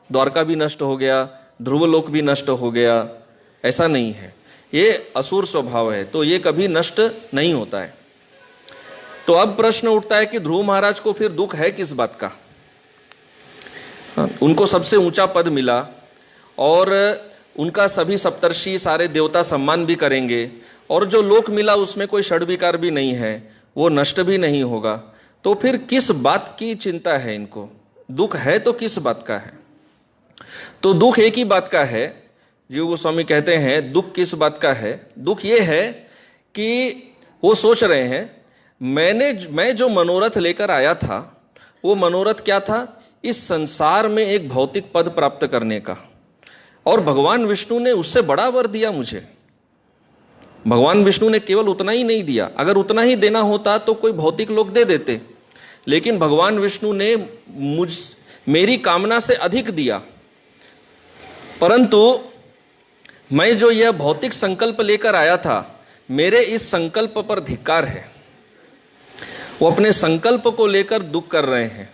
[SPEAKER 1] द्वारका भी नष्ट हो गया, ध्रुवलोक भी नष्ट हो गया। ऐसा नहीं है, ये असुर स्वभाव है, तो ये कभी नष्ट नहीं होता है। तो अब प्रश्न उठता है कि ध्रुव महाराज को फिर दुख है किस बात का? उनको सबसे ऊंचा पद मिला और उनका सभी सप्तर्षि सारे देवता सम्मान भी करेंगे, और जो लोक मिला उसमें कोई षड्विकार भी नहीं है, वो नष्ट भी नहीं होगा, तो फिर किस बात की चिंता है इनको? दुख है तो किस बात का है? तो दुख एक ही बात का है। जीव गोस्वामी कहते हैं दुख किस बात का है? दुख ये है कि वो सोच रहे हैं मैं जो मनोरथ लेकर आया था वो मनोरथ क्या था? इस संसार में एक भौतिक पद प्राप्त करने का, और भगवान विष्णु ने उससे बड़ा वर दिया मुझे। भगवान विष्णु ने केवल उतना ही नहीं दिया, अगर उतना ही देना होता तो कोई भौतिक लोग दे देते, लेकिन भगवान विष्णु ने मेरी कामना से अधिक दिया। परंतु मैं जो यह भौतिक संकल्प लेकर आया था, मेरे इस संकल्प पर धिक्कार है। वो अपने संकल्प को लेकर दुख कर रहे हैं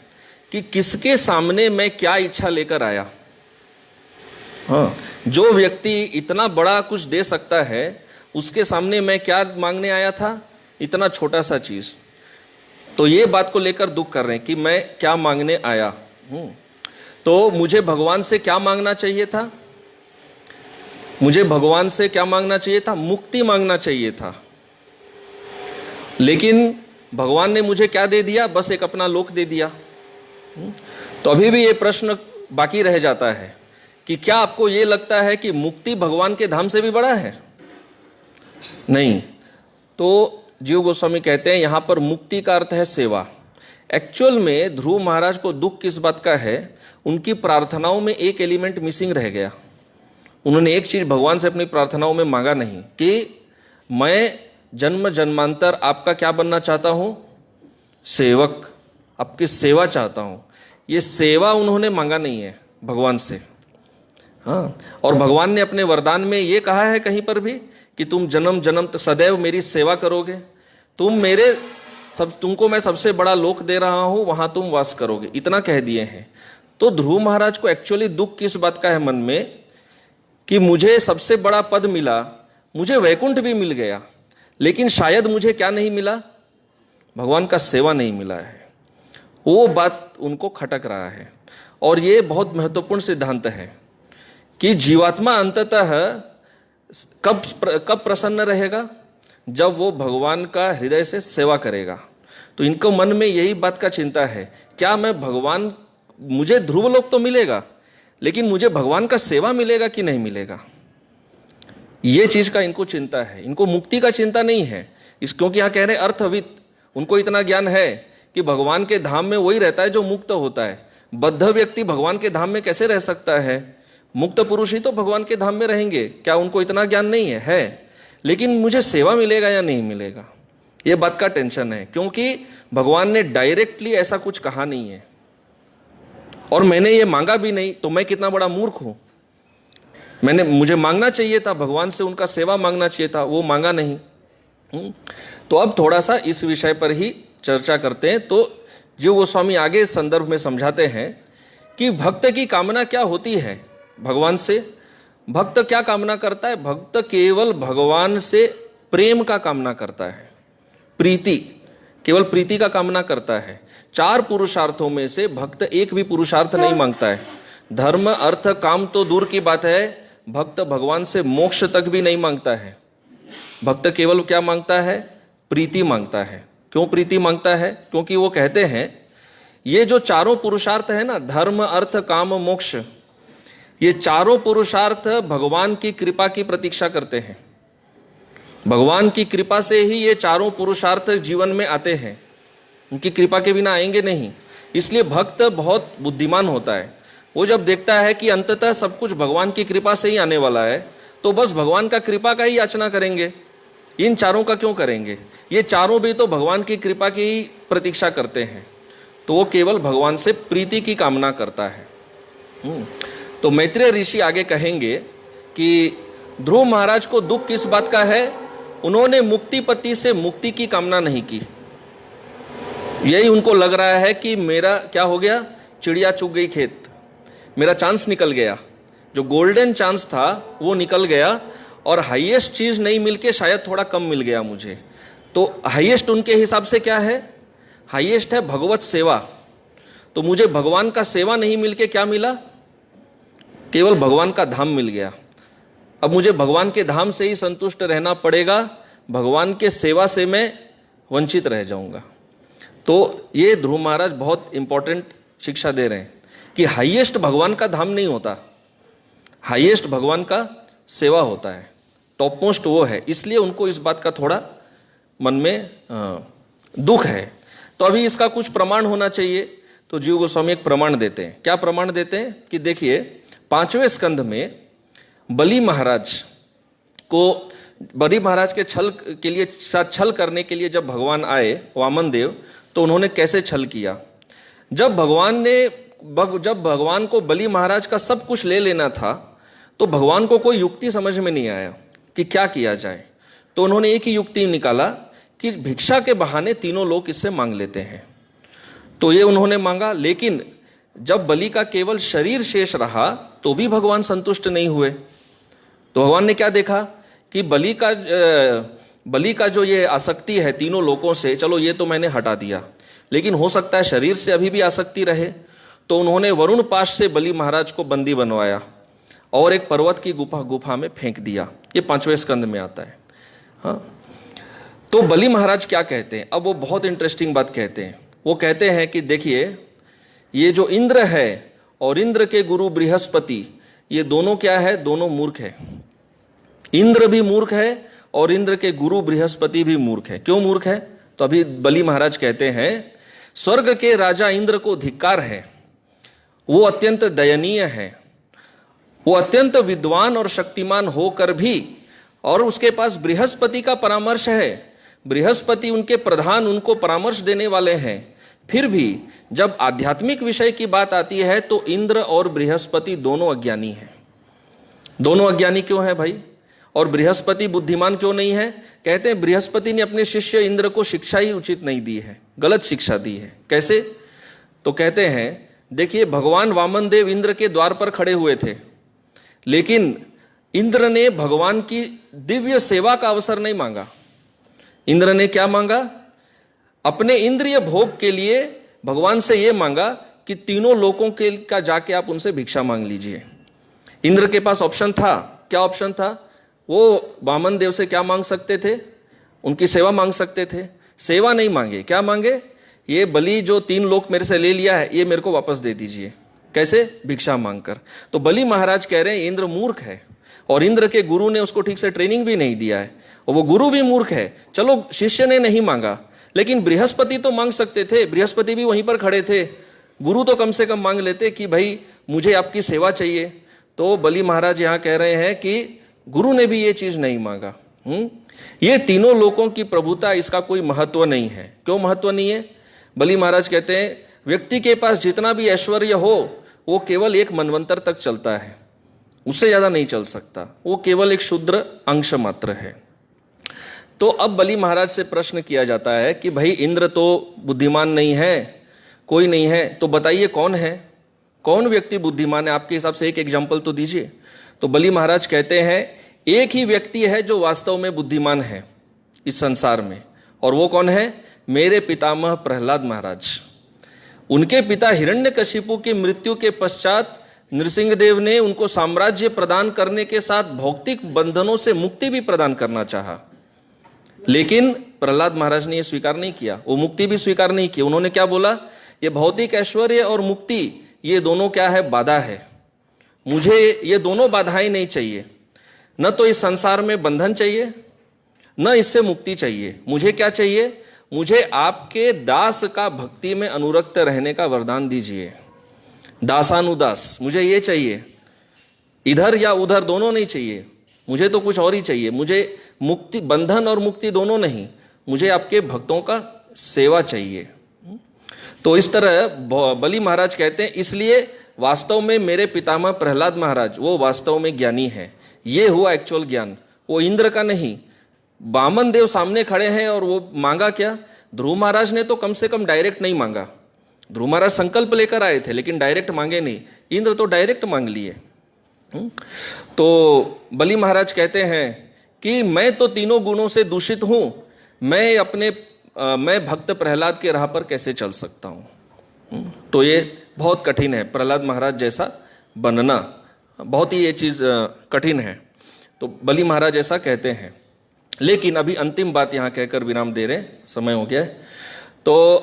[SPEAKER 1] कि किसके सामने मैं क्या इच्छा लेकर आया। हाँ, जो व्यक्ति इतना बड़ा कुछ दे सकता है उसके सामने मैं क्या मांगने आया था? इतना छोटा सा चीज। तो ये बात को लेकर दुख कर रहे हैं कि मैं क्या मांगने आया हूं। तो मुझे भगवान से क्या मांगना चाहिए था? मुझे भगवान से क्या मांगना चाहिए था? मुक्ति मांगना चाहिए था। लेकिन भगवान ने मुझे क्या दे दिया? बस एक अपना लोक दे दिया। तो अभी भी ये प्रश्न बाकी रह जाता है कि क्या आपको ये लगता है कि मुक्ति भगवान के धाम से भी बड़ा है? नहीं। तो जीव गोस्वामी कहते हैं यहां पर मुक्ति का अर्थ है सेवा। एक्चुअल में ध्रुव महाराज को दुख किस बात का है? उनकी प्रार्थनाओं में एक एलिमेंट मिसिंग रह गया। उन्होंने एक चीज भगवान से अपनी प्रार्थनाओं में मांगा नहीं कि मैं जन्म जन्मांतर आपका क्या बनना चाहता हूं? सेवक, आपकी सेवा चाहता हूं। ये सेवा उन्होंने मांगा नहीं है भगवान से। हाँ, और भगवान ने अपने वरदान में ये कहा है कहीं पर भी कि तुम जन्म जन्म तक सदैव मेरी सेवा करोगे, तुमको मैं सबसे बड़ा लोक दे रहा हूं, वहां तुम वास करोगे, इतना कह दिए हैं। तो ध्रुव महाराज को एक्चुअली दुख किस बात का है मन में कि मुझे सबसे बड़ा पद मिला, मुझे वैकुंठ भी मिल गया, लेकिन शायद मुझे क्या नहीं मिला? भगवान का सेवा नहीं मिला है। वो बात उनको खटक रहा है। और ये बहुत महत्वपूर्ण सिद्धांत है कि जीवात्मा अंततः कब प्रसन्न रहेगा? जब वो भगवान का हृदय से सेवा करेगा। तो इनको मन में यही बात का चिंता है, क्या मैं भगवान, मुझे ध्रुवलोक तो मिलेगा लेकिन मुझे भगवान का सेवा मिलेगा कि नहीं मिलेगा? ये चीज का इनको चिंता है। इनको मुक्ति का चिंता नहीं है, क्योंकि यहाँ कह रहे हैं अर्थविद। उनको इतना ज्ञान है कि भगवान के धाम में वही रहता है जो मुक्त होता है। बद्ध व्यक्ति भगवान के धाम में कैसे रह सकता है? मुक्त पुरुष ही तो भगवान के धाम में रहेंगे। क्या उनको इतना ज्ञान नहीं है? है, लेकिन मुझे सेवा मिलेगा या नहीं मिलेगा, ये बात का टेंशन है, क्योंकि भगवान ने डायरेक्टली ऐसा कुछ कहा नहीं है और मैंने ये मांगा भी नहीं। तो मैं कितना बड़ा मूर्ख हूं। मुझे मांगना चाहिए था भगवान से, उनका सेवा मांगना चाहिए था, वो मांगा नहीं। तो अब थोड़ा सा इस विषय पर ही चर्चा करते हैं। तो जीव गोस्वामी आगे इस संदर्भ में समझाते हैं कि भक्त की कामना क्या होती है भगवान से। भक्त क्या कामना करता है? भक्त केवल भगवान से प्रेम का कामना करता है, प्रीति, केवल प्रीति का कामना करता है। 4 पुरुषार्थों में से भक्त एक भी पुरुषार्थ नहीं मांगता है। धर्म अर्थ काम तो दूर की बात है, भक्त भगवान से मोक्ष तक भी नहीं मांगता है। भक्त केवल क्या मांगता है? प्रीति मांगता है। क्यों प्रीति मांगता है? क्योंकि वो कहते हैं ये जो 4 पुरुषार्थ है ना, धर्म अर्थ काम मोक्ष, ये 4 पुरुषार्थ भगवान की कृपा की प्रतीक्षा करते हैं। भगवान की कृपा से ही ये 4 पुरुषार्थ जीवन में आते हैं, उनकी कृपा के बिना आएंगे नहीं। इसलिए भक्त बहुत बुद्धिमान होता है। वो जब देखता है कि अंततः सब कुछ भगवान की कृपा से ही आने वाला है, तो बस भगवान का कृपा का ही याचना करेंगे, इन 4 का क्यों करेंगे? ये 4 भी तो भगवान की कृपा की ही प्रतीक्षा करते हैं। तो वो केवल भगवान से प्रीति की कामना करता है। तो मैत्रेय ऋषि आगे कहेंगे कि ध्रुव महाराज को दुख किस बात का है? उन्होंने मुक्तिपति से मुक्ति की कामना नहीं की। यही उनको लग रहा है कि मेरा क्या हो गया, चिड़िया चुग गई खेत, मेरा चांस निकल गया, जो गोल्डन चांस था वो निकल गया, और हाईएस्ट चीज नहीं मिलके शायद थोड़ा कम मिल गया मुझे। तो हाईएस्ट उनके हिसाब से क्या है? हाईएस्ट है भगवत सेवा। तो मुझे भगवान का सेवा नहीं मिलके क्या मिला? केवल भगवान का धाम मिल गया। अब मुझे भगवान के धाम से ही संतुष्ट रहना पड़ेगा, भगवान के सेवा से मैं वंचित रह जाऊंगा। तो ये ध्रुव महाराज बहुत इंपॉर्टेंट शिक्षा दे रहे हैं कि हाईएस्ट भगवान का धाम नहीं होता, हाईएस्ट भगवान का सेवा होता है, टॉप मोस्ट वो है। इसलिए उनको इस बात का थोड़ा मन में दुख है। तो अभी इसका कुछ प्रमाण होना चाहिए। तो जीव गोस्वामी एक प्रमाण देते हैं। क्या प्रमाण देते हैं? कि देखिए 5वें स्कंध में बलि महाराज को, बलि महाराज के छल के लिए, छल करने के लिए जब भगवान आए वामन देव, तो उन्होंने कैसे छल किया? जब भगवान को बलि महाराज का सब कुछ ले लेना था, तो भगवान को कोई युक्ति समझ में नहीं आया कि क्या किया जाए। तो उन्होंने एक ही युक्ति निकाला कि भिक्षा के बहाने तीनों लोग इससे मांग लेते हैं। तो ये उन्होंने मांगा, लेकिन जब बलि का केवल शरीर शेष रहा तो भी भगवान संतुष्ट नहीं हुए। तो भगवान ने क्या देखा कि बलि का जो ये आसक्ति है तीनों लोगों से, चलो ये तो मैंने हटा दिया, लेकिन हो सकता है शरीर से अभी भी आसक्ति रहे। तो उन्होंने वरुण पाश से बलि महाराज को बंदी बनवाया और एक पर्वत की गुफा में फेंक दिया। ये 5वें स्कंद में आता है। हाँ, तो बलि महाराज क्या कहते हैं? अब वो बहुत इंटरेस्टिंग बात कहते हैं। वो कहते हैं कि देखिए, ये जो इंद्र है और इंद्र के गुरु बृहस्पति, ये दोनों क्या है? दोनों मूर्ख है। इंद्र भी मूर्ख है और इंद्र के गुरु बृहस्पति भी मूर्ख है। क्यों मूर्ख है? तो अभी बलि महाराज कहते हैं, स्वर्ग के राजा इंद्र को धिक्कार है, वो अत्यंत दयनीय है, वो अत्यंत विद्वान और शक्तिमान होकर भी, और उसके पास बृहस्पति का परामर्श है, बृहस्पति उनके प्रधान, उनको परामर्श देने वाले हैं, फिर भी जब आध्यात्मिक विषय की बात आती है तो इंद्र और बृहस्पति दोनों अज्ञानी हैं। दोनों अज्ञानी क्यों है भाई? और बृहस्पति बुद्धिमान क्यों नहीं है? कहते हैं बृहस्पति ने अपने शिष्य इंद्र को शिक्षा ही उचित नहीं दी है, गलत शिक्षा दी है। कैसे? तो कहते हैं, देखिए भगवान वामन देव इंद्र के द्वार पर खड़े हुए थे, लेकिन इंद्र ने भगवान की दिव्य सेवा का अवसर नहीं मांगा। इंद्र ने क्या मांगा? अपने इंद्रिय भोग के लिए भगवान से यह मांगा कि तीनों लोगों के का जाके आप उनसे भिक्षा मांग लीजिए। इंद्र के पास ऑप्शन था। क्या ऑप्शन था? वो वामन देव से क्या मांग सकते थे? उनकी सेवा मांग सकते थे। सेवा नहीं मांगे, क्या मांगे? ये बलि जो 3 लोक मेरे से ले लिया है, ये मेरे को वापस दे दीजिए। कैसे? भिक्षा मांगकर। तो बलि महाराज कह रहे हैं इंद्र मूर्ख है, और इंद्र के गुरु ने उसको ठीक से ट्रेनिंग भी नहीं दिया है, और वो गुरु भी मूर्ख है। चलो शिष्य ने नहीं मांगा, लेकिन बृहस्पति तो मांग सकते थे, बृहस्पति भी वहीं पर खड़े थे, गुरु तो कम से कम मांग लेते कि भाई मुझे आपकी सेवा चाहिए। तो बलि महाराज यहाँ कह रहे हैं कि गुरु ने भी ये चीज नहीं मांगा। ये तीनों लोगों की प्रभुता, इसका कोई महत्व नहीं है। क्यों महत्व नहीं है? बलि महाराज कहते हैं व्यक्ति के पास जितना भी ऐश्वर्य हो वो केवल एक मनवंतर तक चलता है, उससे ज्यादा नहीं चल सकता, वो केवल एक क्षुद्र अंश मात्र है। तो अब बलि महाराज से प्रश्न किया जाता है कि भाई इंद्र तो बुद्धिमान नहीं है, कोई नहीं है, तो बताइए कौन है, कौन व्यक्ति बुद्धिमान है आपके हिसाब से? एक एग्जाम्पल तो दीजिए। तो बलि महाराज कहते हैं एक ही व्यक्ति है जो वास्तव में बुद्धिमान है इस संसार में, और वो कौन है? मेरे पितामह प्रहलाद महाराज। उनके पिता हिरण्यकशिपु की मृत्यु के पश्चात नृसिंहदेव ने उनको साम्राज्य प्रदान करने के साथ भौतिक बंधनों से मुक्ति भी प्रदान करना चाहा, लेकिन प्रहलाद महाराज ने यह स्वीकार नहीं किया, वो मुक्ति भी स्वीकार नहीं की। उन्होंने क्या बोला? ये भौतिक ऐश्वर्य और मुक्ति, ये दोनों क्या है? बाधा है। मुझे ये दोनों बाधाएं नहीं चाहिए। न तो इस संसार में बंधन चाहिए, न इससे मुक्ति चाहिए। मुझे क्या चाहिए? मुझे आपके दास का भक्ति में अनुरक्त रहने का वरदान दीजिए, दासानुदास, मुझे ये चाहिए। इधर या उधर दोनों नहीं चाहिए, मुझे तो कुछ और ही चाहिए। मुझे मुक्ति, बंधन और मुक्ति दोनों नहीं, मुझे आपके भक्तों का सेवा चाहिए। तो इस तरह बलि महाराज कहते हैं, इसलिए वास्तव में मेरे पितामह प्रहलाद महाराज वो वास्तव में ज्ञानी है। ये हुआ एक्चुअल ज्ञान, वो इंद्र का नहीं। वामन देव सामने खड़े हैं और वो मांगा क्या? ध्रुव महाराज ने तो कम से कम डायरेक्ट नहीं मांगा। ध्रुव महाराज संकल्प लेकर आए थे, लेकिन डायरेक्ट मांगे नहीं। इंद्र तो डायरेक्ट मांग लिए। तो बलि महाराज कहते हैं कि मैं तो तीनों गुणों से दूषित हूं, मैं भक्त प्रहलाद के राह पर कैसे चल सकता हूं? तो ये बहुत कठिन है, प्रहलाद महाराज जैसा बनना बहुत ही ये चीज कठिन है। तो बलि महाराज ऐसा कहते हैं। लेकिन अभी अंतिम बात यहां कहकर विराम दे रहे, समय हो गया है। तो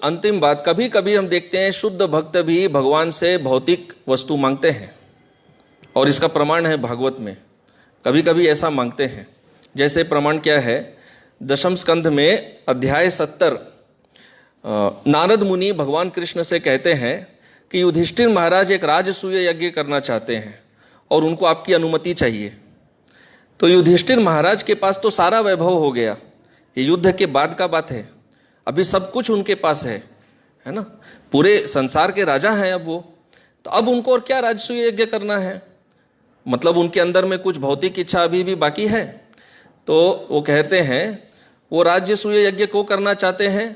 [SPEAKER 1] अंतिम बात, कभी कभी हम देखते हैं शुद्ध भक्त भी भगवान से भौतिक वस्तु मांगते हैं, और इसका प्रमाण है भागवत में। कभी कभी ऐसा मांगते हैं। जैसे प्रमाण क्या है? दशम स्कंध में अध्याय 70 नारद मुनि भगवान कृष्ण से कहते हैं कि युधिष्ठिर महाराज एक राजसूय यज्ञ करना चाहते हैं और उनको आपकी अनुमति चाहिए। तो युधिष्ठिर महाराज के पास तो सारा वैभव हो गया, ये युद्ध के बाद का बात है, अभी सब कुछ उनके पास है ना, पूरे संसार के राजा हैं अब वो। तो अब उनको और क्या राजसूय यज्ञ करना है? मतलब उनके अंदर में कुछ भौतिक इच्छा अभी भी बाकी है। तो वो कहते हैं वो राजसूय यज्ञ को करना चाहते हैं।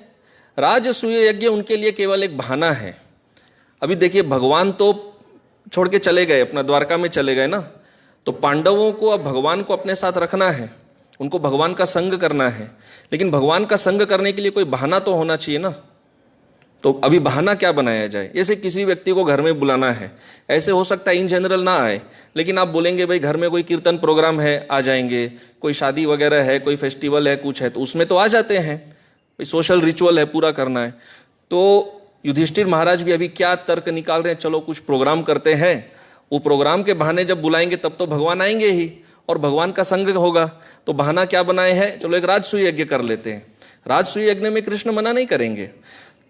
[SPEAKER 1] राजसूय यज्ञ उनके लिए केवल एक बहाना है। अभी देखिए, भगवान तो छोड़ के चले गए, अपना द्वारका में चले गए ना, तो पांडवों को अब भगवान को अपने साथ रखना है, उनको भगवान का संग करना है। लेकिन भगवान का संग करने के लिए कोई बहाना तो होना चाहिए ना। तो अभी बहाना क्या बनाया जाए? जैसे किसी व्यक्ति को घर में बुलाना है, ऐसे हो सकता है इन जनरल ना आए, लेकिन आप बोलेंगे भाई घर में कोई कीर्तन प्रोग्राम है, आ जाएंगे, कोई शादी वगैरह है, कोई फेस्टिवल है, कुछ है, तो उसमें तो आ जाते हैं, भाई सोशल रिचुअल है, पूरा करना है। तो युधिष्ठिर महाराज भी अभी क्या तर्क निकाल रहे हैं, चलो कुछ प्रोग्राम करते हैं, वो प्रोग्राम के बहाने जब बुलाएंगे तब तो भगवान आएंगे ही और भगवान का संग होगा। तो बहाना क्या बनाए हैं, चलो एक राजसूय यज्ञ कर लेते हैं। राजसूय यज्ञ में कृष्ण मना नहीं करेंगे।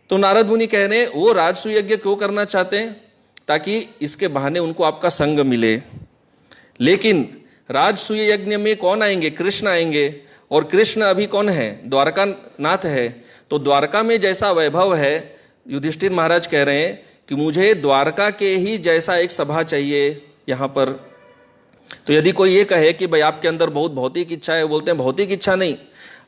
[SPEAKER 1] तो नारद मुनि कह रहे हैं वो राजसूय यज्ञ क्यों करना चाहते हैं? ताकि इसके बहाने उनको आपका संग मिले। लेकिन राजसूय यज्ञ में कौन आएंगे? कृष्ण आएंगे, और कृष्ण अभी कौन है? द्वारका नाथ है। तो द्वारका में जैसा वैभव है, युधिष्ठिर महाराज कह रहे हैं कि मुझे द्वारका के ही जैसा एक सभा चाहिए यहाँ पर। तो यदि कोई ये कहे कि भाई आपके अंदर बहुत भौतिक इच्छा है, बोलते हैं भौतिक इच्छा नहीं,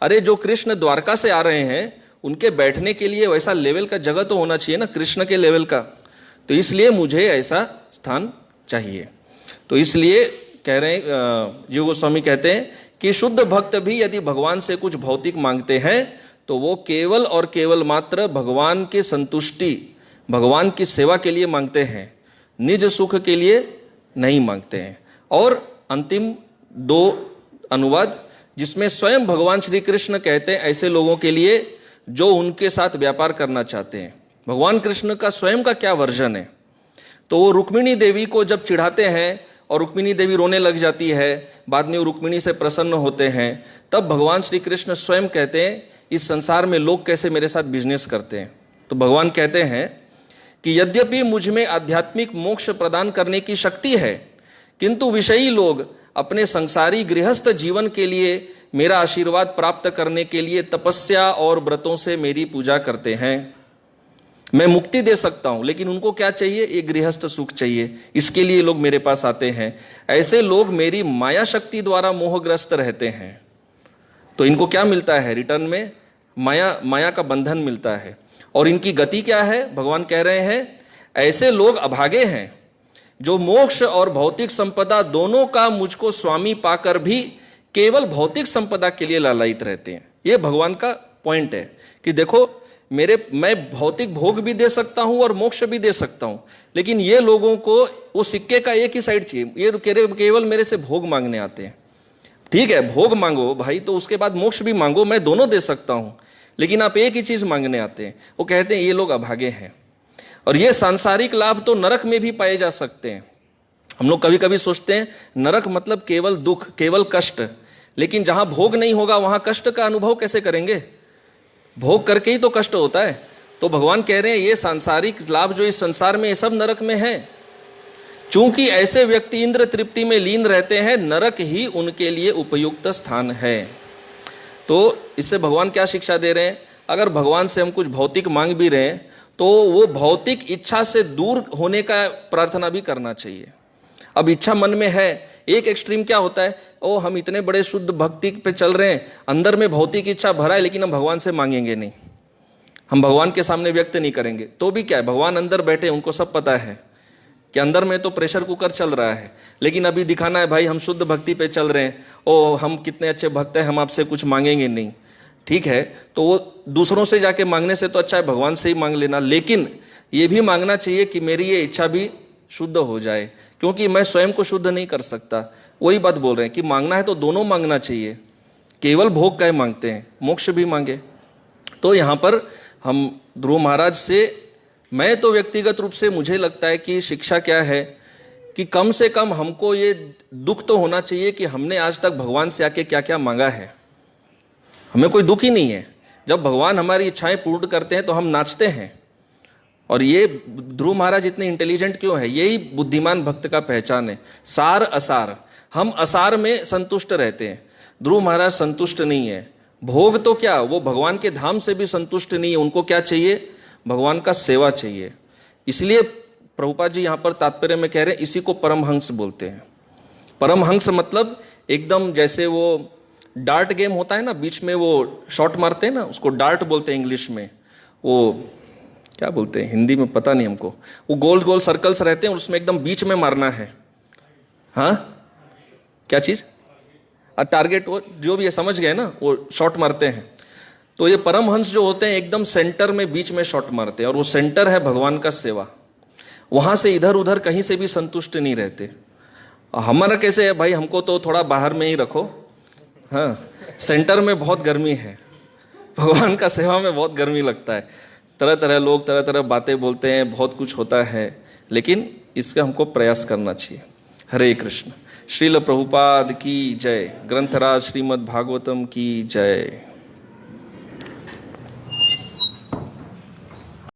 [SPEAKER 1] अरे जो कृष्ण द्वारका से आ रहे हैं उनके बैठने के लिए वैसा लेवल का जगह तो होना चाहिए ना, कृष्ण के लेवल का। तो इसलिए मुझे ऐसा स्थान चाहिए। तो इसलिए कह रहे हैं, जीव गोस्वामी कहते हैं कि शुद्ध भक्त भी यदि भगवान से कुछ भौतिक मांगते हैं तो वो केवल और केवल मात्र भगवान की संतुष्टि, भगवान की सेवा के लिए मांगते हैं, निज सुख के लिए नहीं मांगते हैं। और अंतिम 2 अनुवाद जिसमें स्वयं भगवान श्री कृष्ण कहते हैं ऐसे लोगों के लिए जो उनके साथ व्यापार करना चाहते हैं। भगवान कृष्ण का स्वयं का क्या वर्जन है? तो वो रुक्मिणी देवी को जब चिढ़ाते हैं और रुक्मिणी देवी रोने लग जाती है, बाद में वो रुक्मिणी से प्रसन्न होते हैं, तब भगवान श्री कृष्ण स्वयं कहते हैं इस संसार में लोग कैसे मेरे साथ बिजनेस करते हैं। तो भगवान कहते हैं कि यद्यपि मुझ में आध्यात्मिक मोक्ष प्रदान करने की शक्ति है, किंतु विषयी लोग अपने संसारी गृहस्थ जीवन के लिए मेरा आशीर्वाद प्राप्त करने के लिए तपस्या और व्रतों से मेरी पूजा करते हैं। मैं मुक्ति दे सकता हूं, लेकिन उनको क्या चाहिए? एक गृहस्थ सुख चाहिए, इसके लिए लोग मेरे पास आते हैं। ऐसे लोग मेरी माया शक्ति द्वारा मोहग्रस्त रहते हैं। तो इनको क्या मिलता है रिटर्न में? माया का बंधन मिलता है। और इनकी गति क्या है? भगवान कह रहे हैं ऐसे लोग अभागे हैं जो मोक्ष और भौतिक संपदा दोनों का मुझको स्वामी पाकर भी केवल भौतिक संपदा के लिए लालायित रहते हैं। ये भगवान का पॉइंट है कि देखो मैं भौतिक भोग भी दे सकता हूं और मोक्ष भी दे सकता हूं, लेकिन ये लोगों को वो सिक्के का एक ही साइड चाहिए। ये केवल मेरे से भोग मांगने आते हैं। ठीक है, भोग मांगो भाई, तो उसके बाद मोक्ष भी मांगो, मैं दोनों दे सकता हूं, लेकिन आप एक ही चीज मांगने आते हैं। वो कहते हैं ये लोग अभागे हैं। और ये सांसारिक लाभ तो नरक में भी पाए जा सकते हैं। हम लोग कभी कभी सोचते हैं नरक मतलब केवल दुख, केवल कष्ट, लेकिन जहां भोग नहीं होगा वहां कष्ट का अनुभव कैसे करेंगे? भोग करके ही तो कष्ट होता है। तो भगवान कह रहे हैं ये सांसारिक लाभ जो इस संसार में, ये सब नरक में है। चूंकि ऐसे व्यक्ति इंद्र तृप्ति में लीन रहते हैं, नरक ही उनके लिए उपयुक्त स्थान है। तो इससे भगवान क्या शिक्षा दे रहे हैं? अगर भगवान से हम कुछ भौतिक मांग भी रहे हैं तो वो भौतिक इच्छा से दूर होने का प्रार्थना भी करना चाहिए। अब इच्छा मन में है, एक एक्सट्रीम क्या होता है, ओ हम इतने बड़े शुद्ध भक्ति पे चल रहे हैं, अंदर में भौतिक इच्छा भरा है, लेकिन हम भगवान से मांगेंगे नहीं, हम भगवान के सामने व्यक्त नहीं करेंगे। तो भी क्या है, भगवान अंदर बैठे, उनको सब पता है कि अंदर में तो प्रेशर कुकर चल रहा है, लेकिन अभी दिखाना है भाई हम शुद्ध भक्ति पे चल रहे हैं, ओ हम कितने अच्छे भक्त हैं, हम आपसे कुछ मांगेंगे नहीं। ठीक है, तो वो दूसरों से जाके मांगने से तो अच्छा है भगवान से ही मांग लेना, लेकिन ये भी मांगना चाहिए कि मेरी ये इच्छा भी शुद्ध हो जाए, क्योंकि मैं स्वयं को शुद्ध नहीं कर सकता। वही बात बोल रहे हैं कि मांगना है तो दोनों मांगना चाहिए, केवल भोग का मांगते हैं, मोक्ष भी मांगे। तो यहाँ पर हम ध्रुव महाराज से, मैं तो व्यक्तिगत रूप से मुझे लगता है कि शिक्षा क्या है कि कम से कम हमको ये दुख तो होना चाहिए कि हमने आज तक भगवान से आके क्या क्या मांगा है। हमें कोई दुख ही नहीं है। जब भगवान हमारी इच्छाएं पूर्ण करते हैं तो हम नाचते हैं। और ये ध्रुव महाराज इतने इंटेलिजेंट क्यों है? यही बुद्धिमान भक्त का पहचान है। सार असार, हम असार में संतुष्ट रहते हैं, ध्रुव महाराज संतुष्ट नहीं है। भोग तो क्या, वो भगवान के धाम से भी संतुष्ट नहीं है। उनको क्या चाहिए? भगवान का सेवा चाहिए। इसलिए प्रभुपाद जी यहाँ पर तात्पर्य में कह रहे हैं इसी को परमहंस बोलते हैं। परमहंस मतलब एकदम जैसे वो डार्ट गेम होता है ना, बीच में वो शॉट मारते हैं ना, उसको डार्ट बोलते हैं इंग्लिश में। वो क्या बोलते हैं हिंदी में पता नहीं हमको। वो गोल गोल सर्कल्स रहते हैं, उसमें एकदम बीच में मारना है। हाँ, क्या चीज? टारगेट, वो जो भी है समझ गए ना, वो शॉट मारते हैं। तो ये परमहंस जो होते हैं एकदम सेंटर में, बीच में शॉट मारते हैं, और वो सेंटर है भगवान का सेवा। वहां से इधर उधर कहीं से भी संतुष्ट नहीं रहते। हमारा कैसे है भाई, हमको तो थोड़ा बाहर में ही रखो। हाँ, सेंटर में बहुत गर्मी है, भगवान का सेवा में बहुत गर्मी लगता है। तरह तरह लोग तरह तरह बातें बोलते हैं, बहुत कुछ होता है, लेकिन इसका हमको प्रयास करना चाहिए। हरे कृष्ण। श्रील प्रभुपाद की जय। ग्रंथराज श्रीमद् भागवतम की जय।